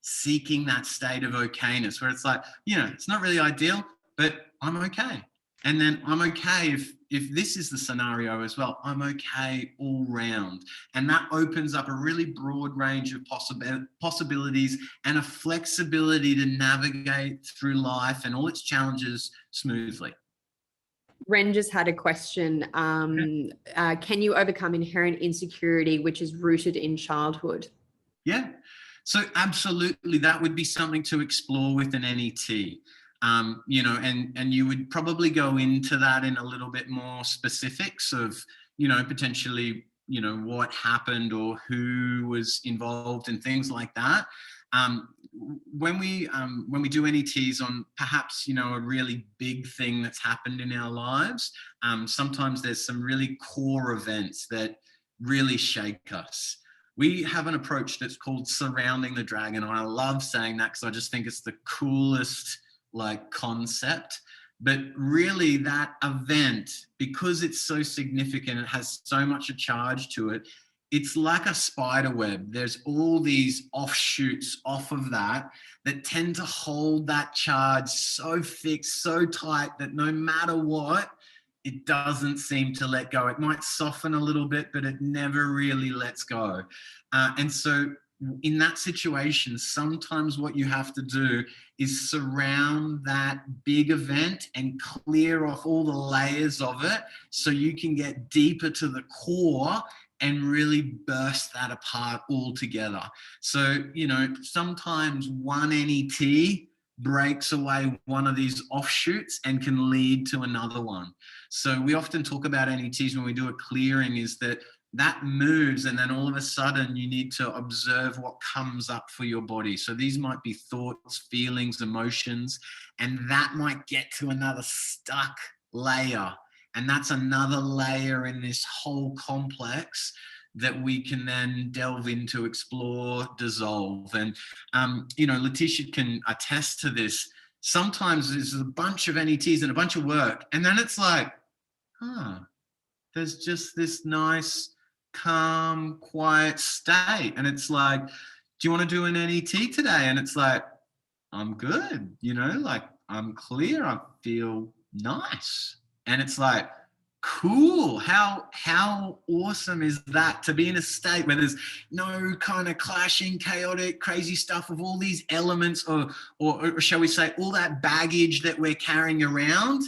seeking that state of okayness, where it's like, it's not really ideal, but I'm okay. And then I'm okay if this is the scenario as well, I'm okay all round. And that opens up a really broad range of possibilities and a flexibility to navigate through life and all its challenges smoothly. Ren just had a question. Can you overcome inherent insecurity, which is rooted in childhood? Yeah. So absolutely, that would be something to explore with an NET. And you would probably go into that in a little bit more specifics of, potentially, what happened or who was involved and things like that. When we do NETs on perhaps, you know, a really big thing that's happened in our lives, sometimes there's some really core events that really shake us. We have an approach that's called surrounding the dragon. And I love saying that because I just think it's the coolest like concept. But really that event, because it's so significant, it has so much a charge to it, it's like a spider web. There's all these offshoots off of that that tend to hold that charge so fixed, so tight that no matter what, it doesn't seem to let go. It might soften a little bit, but it never really lets go. And so in that situation, sometimes what you have to do is surround that big event and clear off all the layers of it so you can get deeper to the core and really burst that apart altogether. So, you know, sometimes one NET breaks away one of these offshoots and can lead to another one. So we often talk about NETs when we do a clearing, is that moves, and then all of a sudden you need to observe what comes up for your body. So these might be thoughts, feelings, emotions, and that might get to another stuck layer. And that's another layer in this whole complex that we can then delve into, explore, dissolve. And, you know, Letitia can attest to this. Sometimes there's a bunch of NETs and a bunch of work, and then it's like, there's just this nice, calm, quiet state. And it's like, do you want to do an NET today? And it's like, I'm good, you know, like I'm clear, I feel nice. And it's like, cool, how awesome is that, to be in a state where there's no kind of clashing, chaotic, crazy stuff of all these elements, or shall we say all that baggage that we're carrying around.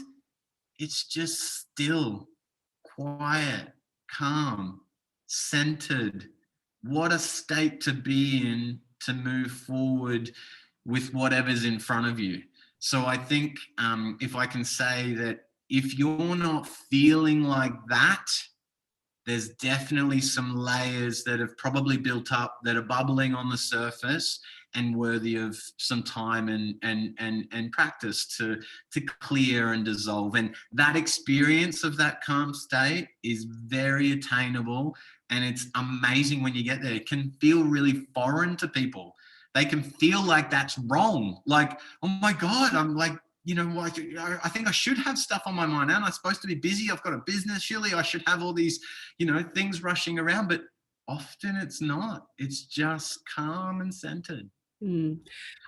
It's just still, quiet, calm, centered. What a state to be in to move forward with whatever's in front of you. So I think if I can say that, if you're not feeling like that, there's definitely some layers that have probably built up that are bubbling on the surface and worthy of some time and practice to clear and dissolve. And that experience of that calm state is very attainable, and it's amazing when you get there. It can feel really foreign to people. They can feel like that's wrong. Like, oh my God, I'm like, you know, like, I think I should have stuff on my mind. Am I supposed to be busy? I've got a business. Surely I should have all these, you know, things rushing around. But often it's not. It's just calm and centered. Some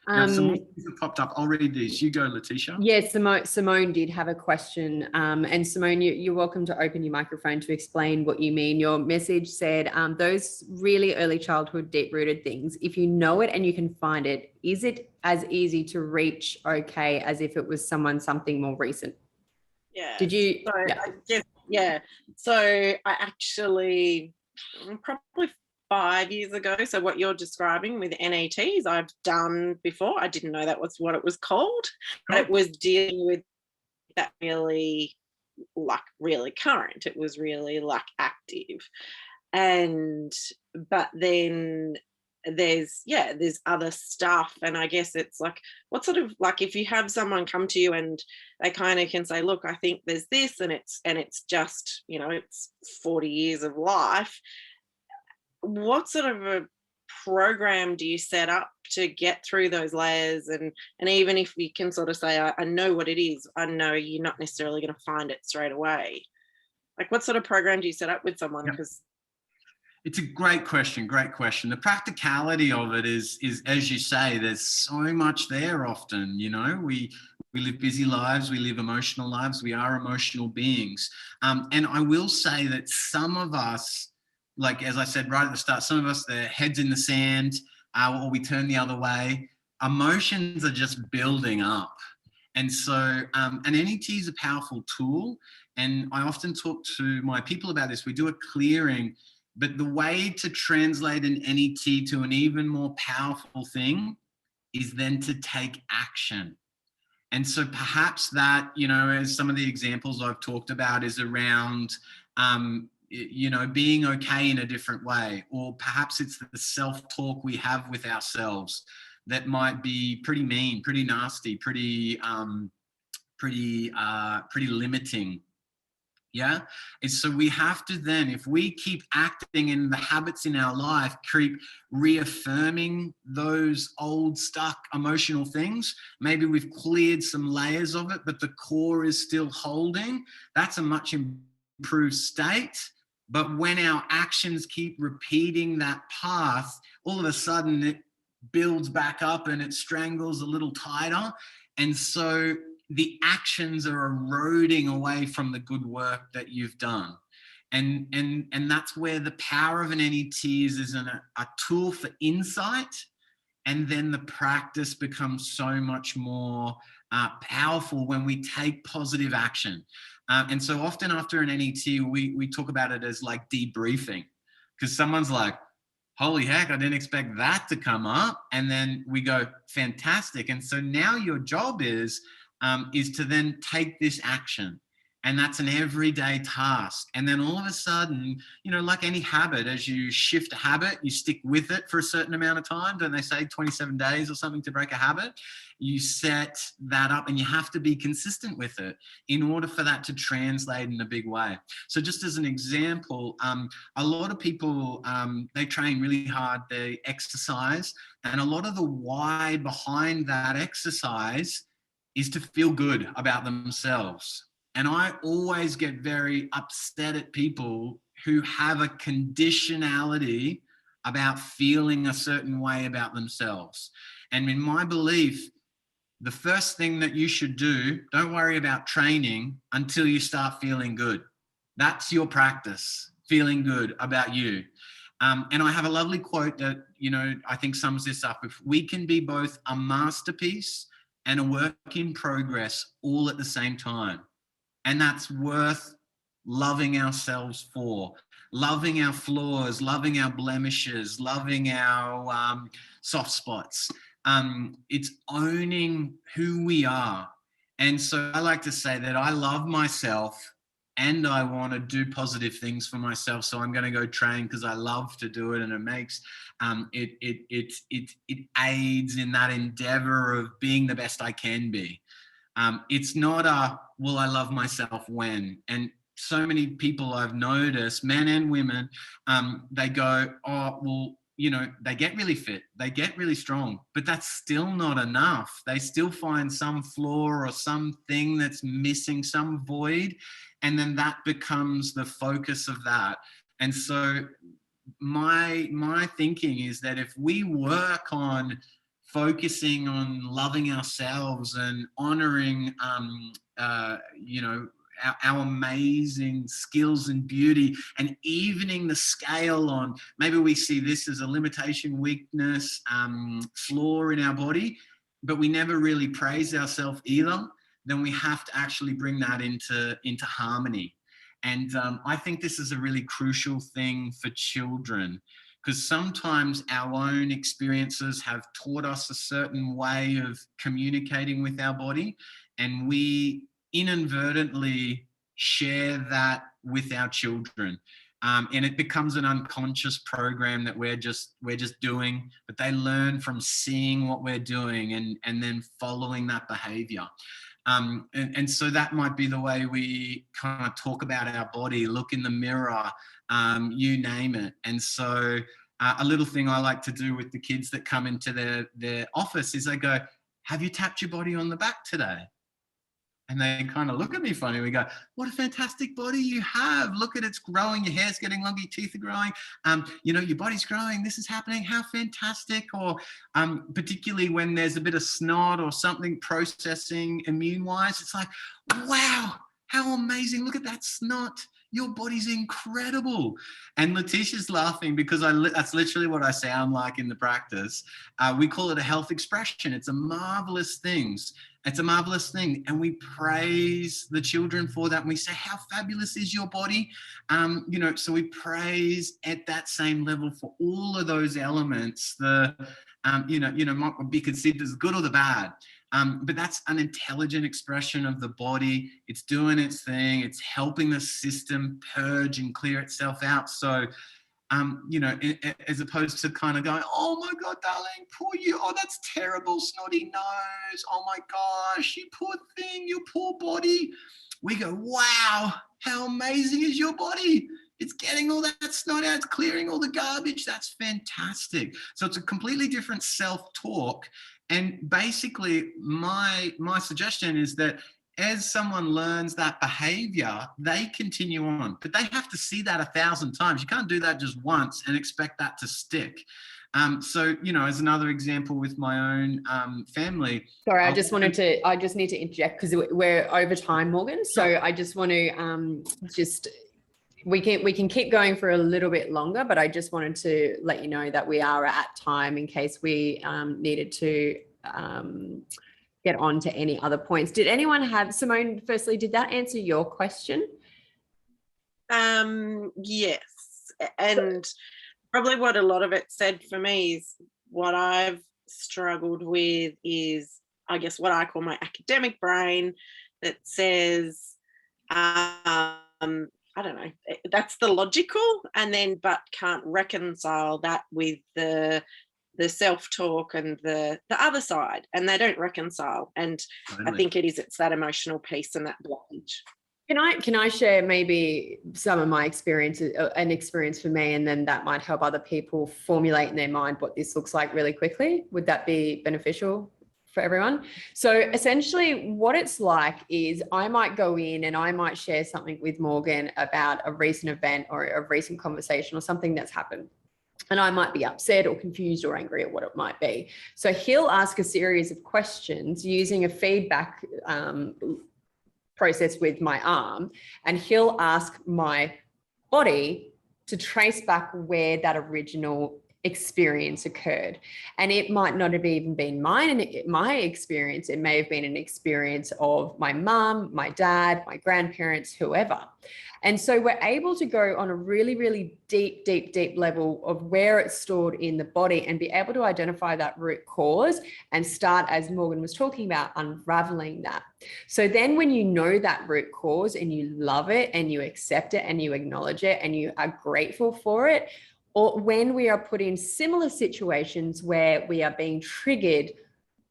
more things have popped up. I'll read these. You go, Letitia. Yes, Simone did have a question. And Simone, you're welcome to open your microphone to explain what you mean. Your message said, those really early childhood deep-rooted things, if you know it and you can find it, is it as easy to reach okay as if it was something more recent? Yeah. Did you? So, yeah. So I actually probably 5 years ago. So what you're describing with NETs, I've done before. I didn't know that was what it was called, but it was dealing with that really current. It was really like active. But then there's other stuff. And I guess it's like, what sort of, like, if you have someone come to you and they kind of can say, look, I think there's this, and it's just, you know, it's 40 years of life. What sort of a program do you set up to get through those layers? And even if you can sort of say, I know what it is, I know you're not necessarily going to find it straight away. Like, what sort of program do you set up with someone? Because it's a great question. The practicality of it is, as you say, there's so much there often. You know, we live busy lives, we live emotional lives, we are emotional beings. And I will say that some of us, like, as I said right at the start, some of us, their heads in the sand, or we turn the other way. Emotions are just building up. And so an NET is a powerful tool. And I often talk to my people about this. We do a clearing, but the way to translate an NET to an even more powerful thing is then to take action. And so perhaps that, you know, as some of the examples I've talked about is around, being okay in a different way, or perhaps it's the self-talk we have with ourselves that might be pretty mean, pretty nasty, pretty limiting. Yeah. And so we have to then, if we keep acting in the habits in our life, keep reaffirming those old stuck emotional things, maybe we've cleared some layers of it, but the core is still holding, that's a much improved state. But when our actions keep repeating that path, all of a sudden it builds back up and it strangles a little tighter. And so the actions are eroding away from the good work that you've done. And that's where the power of an NET is a tool for insight. And then the practice becomes so much more powerful when we take positive action. And so often after an NET, we talk about it as like debriefing, because someone's like, holy heck, I didn't expect that to come up. And then we go, fantastic. And so now your job is to then take this action. And that's an everyday task. And then all of a sudden, like any habit, as you shift a habit, you stick with it for a certain amount of time. Don't they say 27 days or something to break a habit? You set that up and you have to be consistent with it in order for that to translate in a big way. So just as an example, a lot of people, they train really hard, they exercise, and a lot of the why behind that exercise is to feel good about themselves. And I always get very upset at people who have a conditionality about feeling a certain way about themselves. And in my belief, the first thing that you should do, don't worry about training until you start feeling good. That's your practice, feeling good about you. And I have a lovely quote that, I think sums this up. If we can be both a masterpiece and a work in progress all at the same time. And that's worth loving ourselves for, loving our flaws, loving our blemishes, loving our soft spots. It's owning who we are. And so I like to say that I love myself and I want to do positive things for myself. So I'm going to go train because I love to do it, and it makes it aids in that endeavor of being the best I can be. It's not will I love myself when? And so many people I've noticed, men and women, they go, oh, well, they get really fit, they get really strong, but that's still not enough. They still find some flaw or something that's missing, some void, and then that becomes the focus of that. And so my thinking is that if we work on focusing on loving ourselves and honoring, our amazing skills and beauty, and evening the scale on, maybe we see this as a limitation, weakness, flaw in our body, but we never really praise ourselves either, then we have to actually bring that into harmony. And I think this is a really crucial thing for children, because sometimes our own experiences have taught us a certain way of communicating with our body, and we inadvertently share that with our children. And it becomes an unconscious program that we're just doing, but they learn from seeing what we're doing and then following that behavior. And so that might be the way we kind of talk about our body, look in the mirror, you name it. And so a little thing I like to do with the kids that come into their office is I go, have you tapped your body on the back today? And they kind of look at me funny. We go, what a fantastic body you have. Look at it's growing. Your hair's getting longer. Your teeth are growing. Your body's growing. This is happening. How fantastic. Or particularly when there's a bit of snot or something processing immune-wise, it's like, wow, how amazing. Look at that snot. Your body's incredible. And Letitia's laughing because that's literally what I sound like in the practice. We call it a health expression. It's a marvelous thing. It's a marvelous thing. And we praise the children for that. And we say, how fabulous is your body? So we praise at that same level for all of those elements, might be considered as good or the bad. But that's an intelligent expression of the body. It's doing its thing. It's helping the system purge and clear itself out. So, you know, as opposed to kind of going, oh my God, darling, poor you. Oh, that's terrible, snotty nose. Oh my gosh, you poor thing, your poor body. We go, wow, how amazing is your body? It's getting all that snot out, it's clearing all the garbage. That's fantastic. So it's a completely different self-talk. And basically, my suggestion is that as someone learns that behavior, they continue on, but they have to see that 1,000 times. You can't do that just once and expect that to stick. So, you know, as another example with my own family. Sorry, I just need to interject because we're over time, Morgan. So I just want to we can keep going for a little bit longer, but I just wanted to let you know that we are at time in case we needed to get on to any other points. Did anyone have, Simone, firstly, did that answer your question? Yes. And probably what a lot of it said for me is what I've struggled with is, I guess, what I call my academic brain that says, I don't know, that's the logical, and then but can't reconcile that with the self-talk and the other side, and they don't reconcile. And totally. I think it's that emotional piece and that blockage. Can I share maybe some of my experiences, an experience for me, and then that might help other people formulate in their mind what this looks like really quickly? Would that be beneficial for everyone? So essentially what it's like is I might go in and I might share something with Morgan about a recent event or a recent conversation or something that's happened. And I might be upset or confused or angry at what it might be. So he'll ask a series of questions using a feedback process with my arm, and he'll ask my body to trace back where that original experience occurred. And it might not have even been my experience. It may have been an experience of my mum, my dad, my grandparents, whoever. And so we're able to go on a really, really deep, deep, deep level of where it's stored in the body and be able to identify that root cause and start, as Morgan was talking about, unraveling that. So then when you know that root cause and you love it and you accept it and you acknowledge it and you are grateful for it, or when we are put in similar situations where we are being triggered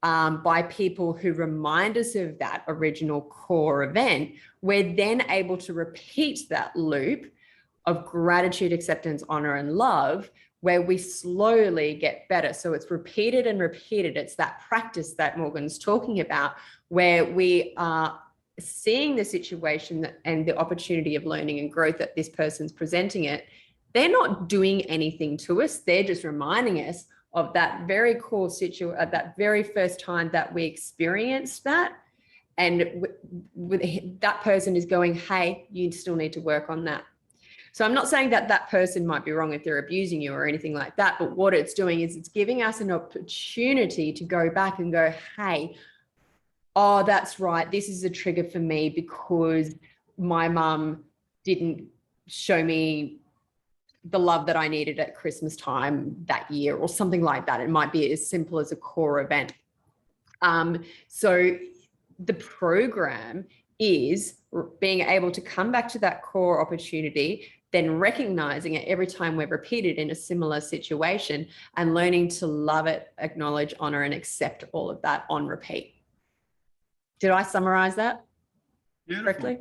by people who remind us of that original core event, we're then able to repeat that loop of gratitude, acceptance, honor, and love, where we slowly get better. So it's repeated and repeated. It's that practice that Morgan's talking about, where we are seeing the situation and the opportunity of learning and growth that this person's presenting it. They're not doing anything to us. They're just reminding us of that very core situation, that very first time that we experienced that. And that person is going, hey, you still need to work on that. So I'm not saying that that person might be wrong if they're abusing you or anything like that, but what it's doing is it's giving us an opportunity to go back and go, hey, oh, that's right. This is a trigger for me because my mum didn't show me the love that I needed at Christmas time that year or something like that. It might be as simple as a core event. So the program is being able to come back to that core opportunity, then recognizing it every time we're repeated in a similar situation and learning to love it, acknowledge, honor, and accept all of that on repeat. Did I summarize that correctly?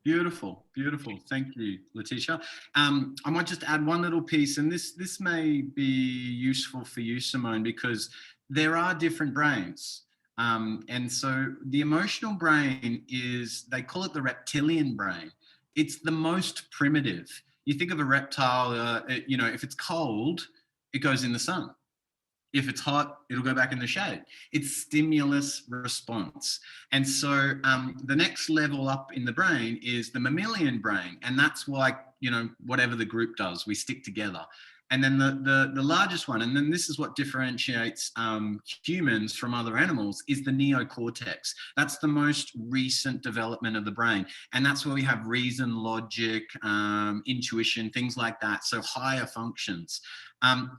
Beautiful, beautiful. Thank you, Letitia. I might just add one little piece, and this may be useful for you, Simone, because there are different brains. And so the emotional brain is, they call it the reptilian brain. It's the most primitive. You think of a reptile, you know, if it's cold, it goes in the sun. If it's hot, it'll go back in the shade. It's stimulus response. And so the next level up in the brain is the mammalian brain. And that's why, you know, whatever the group does, we stick together. And then the largest one, and then this is what differentiates humans from other animals, is the neocortex. That's the most recent development of the brain. And that's where we have reason, logic, intuition, things like that. So higher functions.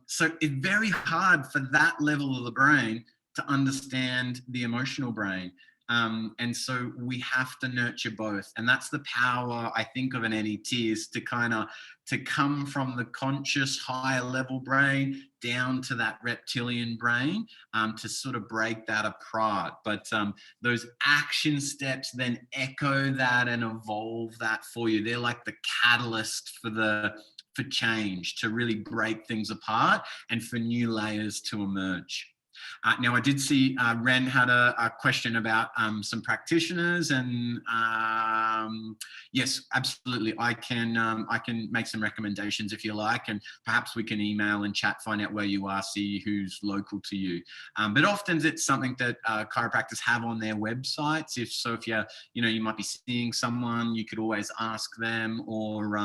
So it's very hard for that level of the brain to understand the emotional brain. And so we have to nurture both. And that's the power, I think, of an NET, is to come from the conscious higher level brain down to that reptilian brain, to sort of break that apart. But those action steps then echo that and evolve that for you. They're like the catalyst for change, to really break things apart and for new layers to emerge. Now, I did see Ren had a question about some practitioners, and yes, absolutely. I can make some recommendations if you like, and perhaps we can email and chat, find out where you are, see who's local to you. But often it's something that chiropractors have on their websites. If you might be seeing someone, you could always ask them, or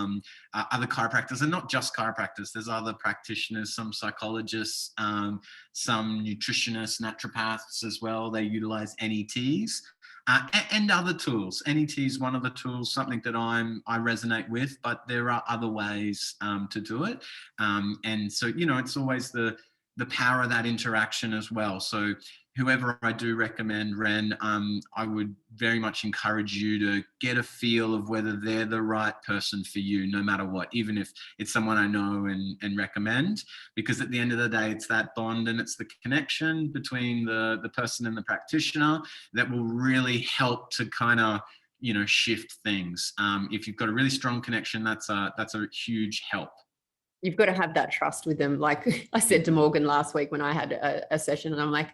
other chiropractors, and not just chiropractors. There's other practitioners, some psychologists, some nutritionists, naturopaths as well. They utilize NETs and other tools. NET is one of the tools, something that I resonate with, but there are other ways to do it. And so, it's always the power of that interaction as well. So whoever I do recommend, Ren, I would very much encourage you to get a feel of whether they're the right person for you, no matter what, even if it's someone I know and recommend, because at the end of the day, it's that bond and it's the connection between the person and the practitioner that will really help to kind of, shift things. If you've got a really strong connection, that's a huge help. You've got to have that trust with them. Like I said to Morgan last week when I had a session, and I'm like,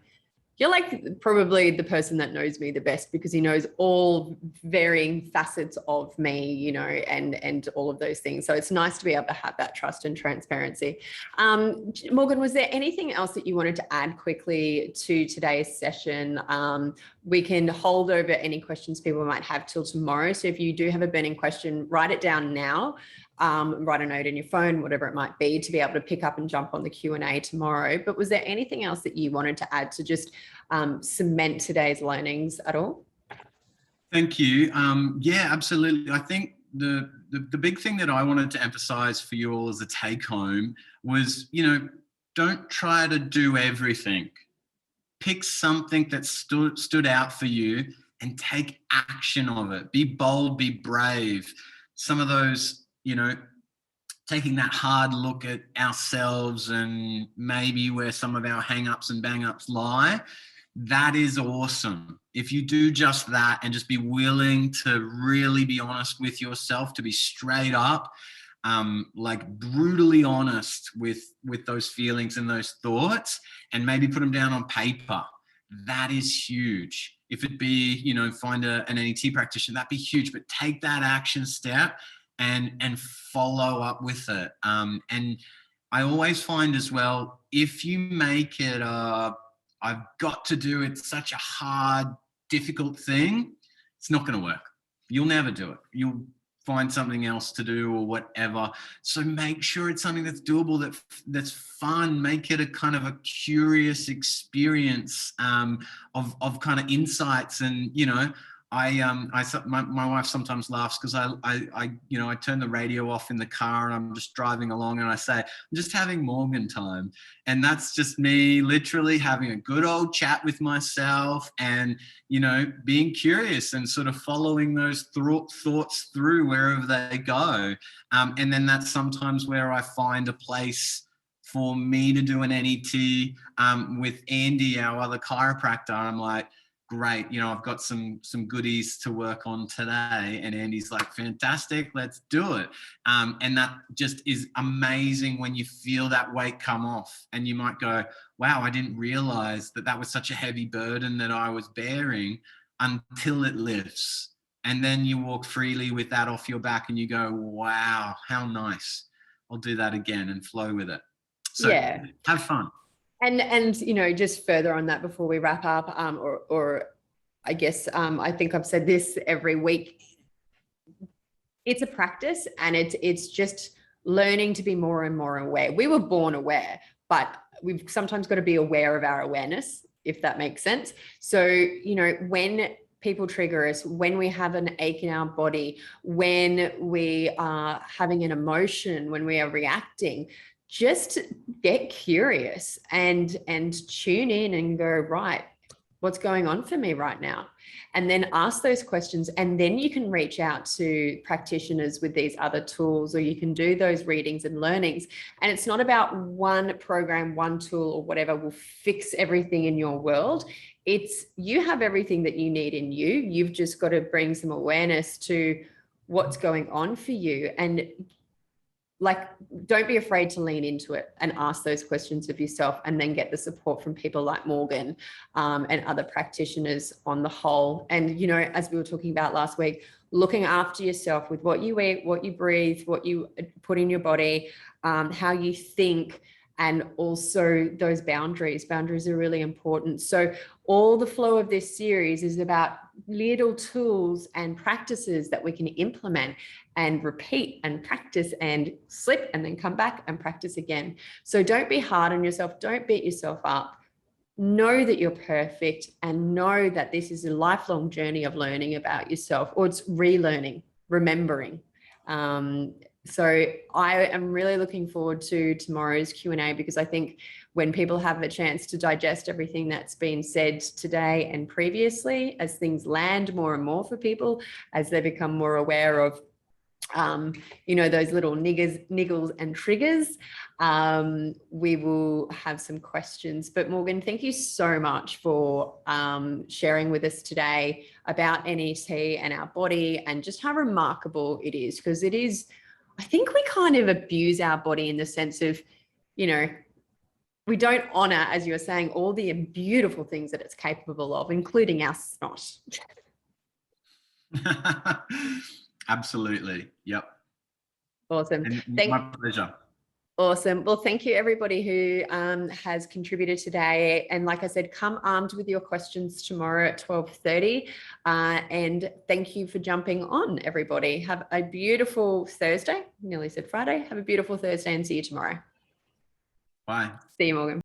you're like probably the person that knows me the best, because he knows all varying facets of me, and all of those things. So it's nice to be able to have that trust and transparency. Morgan, was there anything else that you wanted to add quickly to today's session? We can hold over any questions people might have till tomorrow. So if you do have a burning question, write it down now. Write a note in your phone, whatever it might be, to be able to pick up and jump on the Q&A tomorrow. But was there anything else that you wanted to add to just cement today's learnings at all? Thank you. Yeah, absolutely. I think the big thing that I wanted to emphasize for you all as a take home was, don't try to do everything. Pick something that stood out for you and take action of it. Be bold, be brave. Some of those, taking that hard look at ourselves and maybe where some of our hang-ups and bang-ups lie, that is awesome. If you do just that and just be willing to really be honest with yourself, to be straight up, like brutally honest with those feelings and those thoughts, and maybe put them down on paper, that is huge. If it be, find an NET practitioner, that'd be huge, but take that action step and follow up with it. And I always find as well, if you make it I've got to do it, such a hard, difficult thing, it's not going to work. You'll never do it. You'll find something else to do or whatever. So make sure it's something that's doable, that's fun. Make it a kind of a curious experience of kind of insights. And, my wife sometimes laughs because I turn the radio off in the car and I'm just driving along and I say, I'm just having Morgan time. And that's just me literally having a good old chat with myself and, being curious and sort of following those thoughts through wherever they go. And then that's sometimes where I find a place for me to do an NET with Andy, our other chiropractor. I'm like, great, I've got some goodies to work on today. And Andy's like, fantastic, let's do it. And that just is amazing when you feel that weight come off and you might go, wow, I didn't realize that was such a heavy burden that I was bearing, until it lifts. And then you walk freely with that off your back and you go, wow, how nice. I'll do that again and flow with it. So yeah, have fun. And just further on that before we wrap up, or I guess I think I've said this every week. It's a practice, and it's just learning to be more and more aware. We were born aware, but we've sometimes got to be aware of our awareness, if that makes sense. So when people trigger us, when we have an ache in our body, when we are having an emotion, when we are reacting, just get curious and tune in and go, right, what's going on for me right now? And then ask those questions. And then you can reach out to practitioners with these other tools, or you can do those readings and learnings. And it's not about one program, one tool, or whatever will fix everything in your world. It's you have everything that you need in you. You've just got to bring some awareness to what's going on for you. And like, don't be afraid to lean into it and ask those questions of yourself, and then get the support from people like Morgan and other practitioners on the whole. And, you know, as we were talking about last week, looking after yourself with what you eat, what you breathe, what you put in your body, how you think, and also those boundaries. Boundaries are really important. So all the flow of this series is about little tools and practices that we can implement and repeat and practice and slip and then come back and practice again. So don't be hard on yourself. Don't beat yourself up. Know that you're perfect, and know that this is a lifelong journey of learning about yourself, or it's relearning, remembering. So I am really looking forward to tomorrow's Q&A, because I think when people have a chance to digest everything that's been said today and previously, as things land more and more for people, as they become more aware of you know, those little niggles and triggers, we will have some questions. But Morgan, thank you so much for sharing with us today about NET and our body, and just how remarkable it is. Because it is, I think we kind of abuse our body in the sense of, you know, we don't honor, as you were saying, all the beautiful things that it's capable of, including our snot. Absolutely. Yep. Awesome. My pleasure. Awesome. Well, thank you everybody who has contributed today. And like I said, come armed with your questions tomorrow at 12:30. And thank you for jumping on, everybody. Have a beautiful Thursday. Nearly said Friday. Have a beautiful Thursday, and see you tomorrow. Bye. See you, Morgan.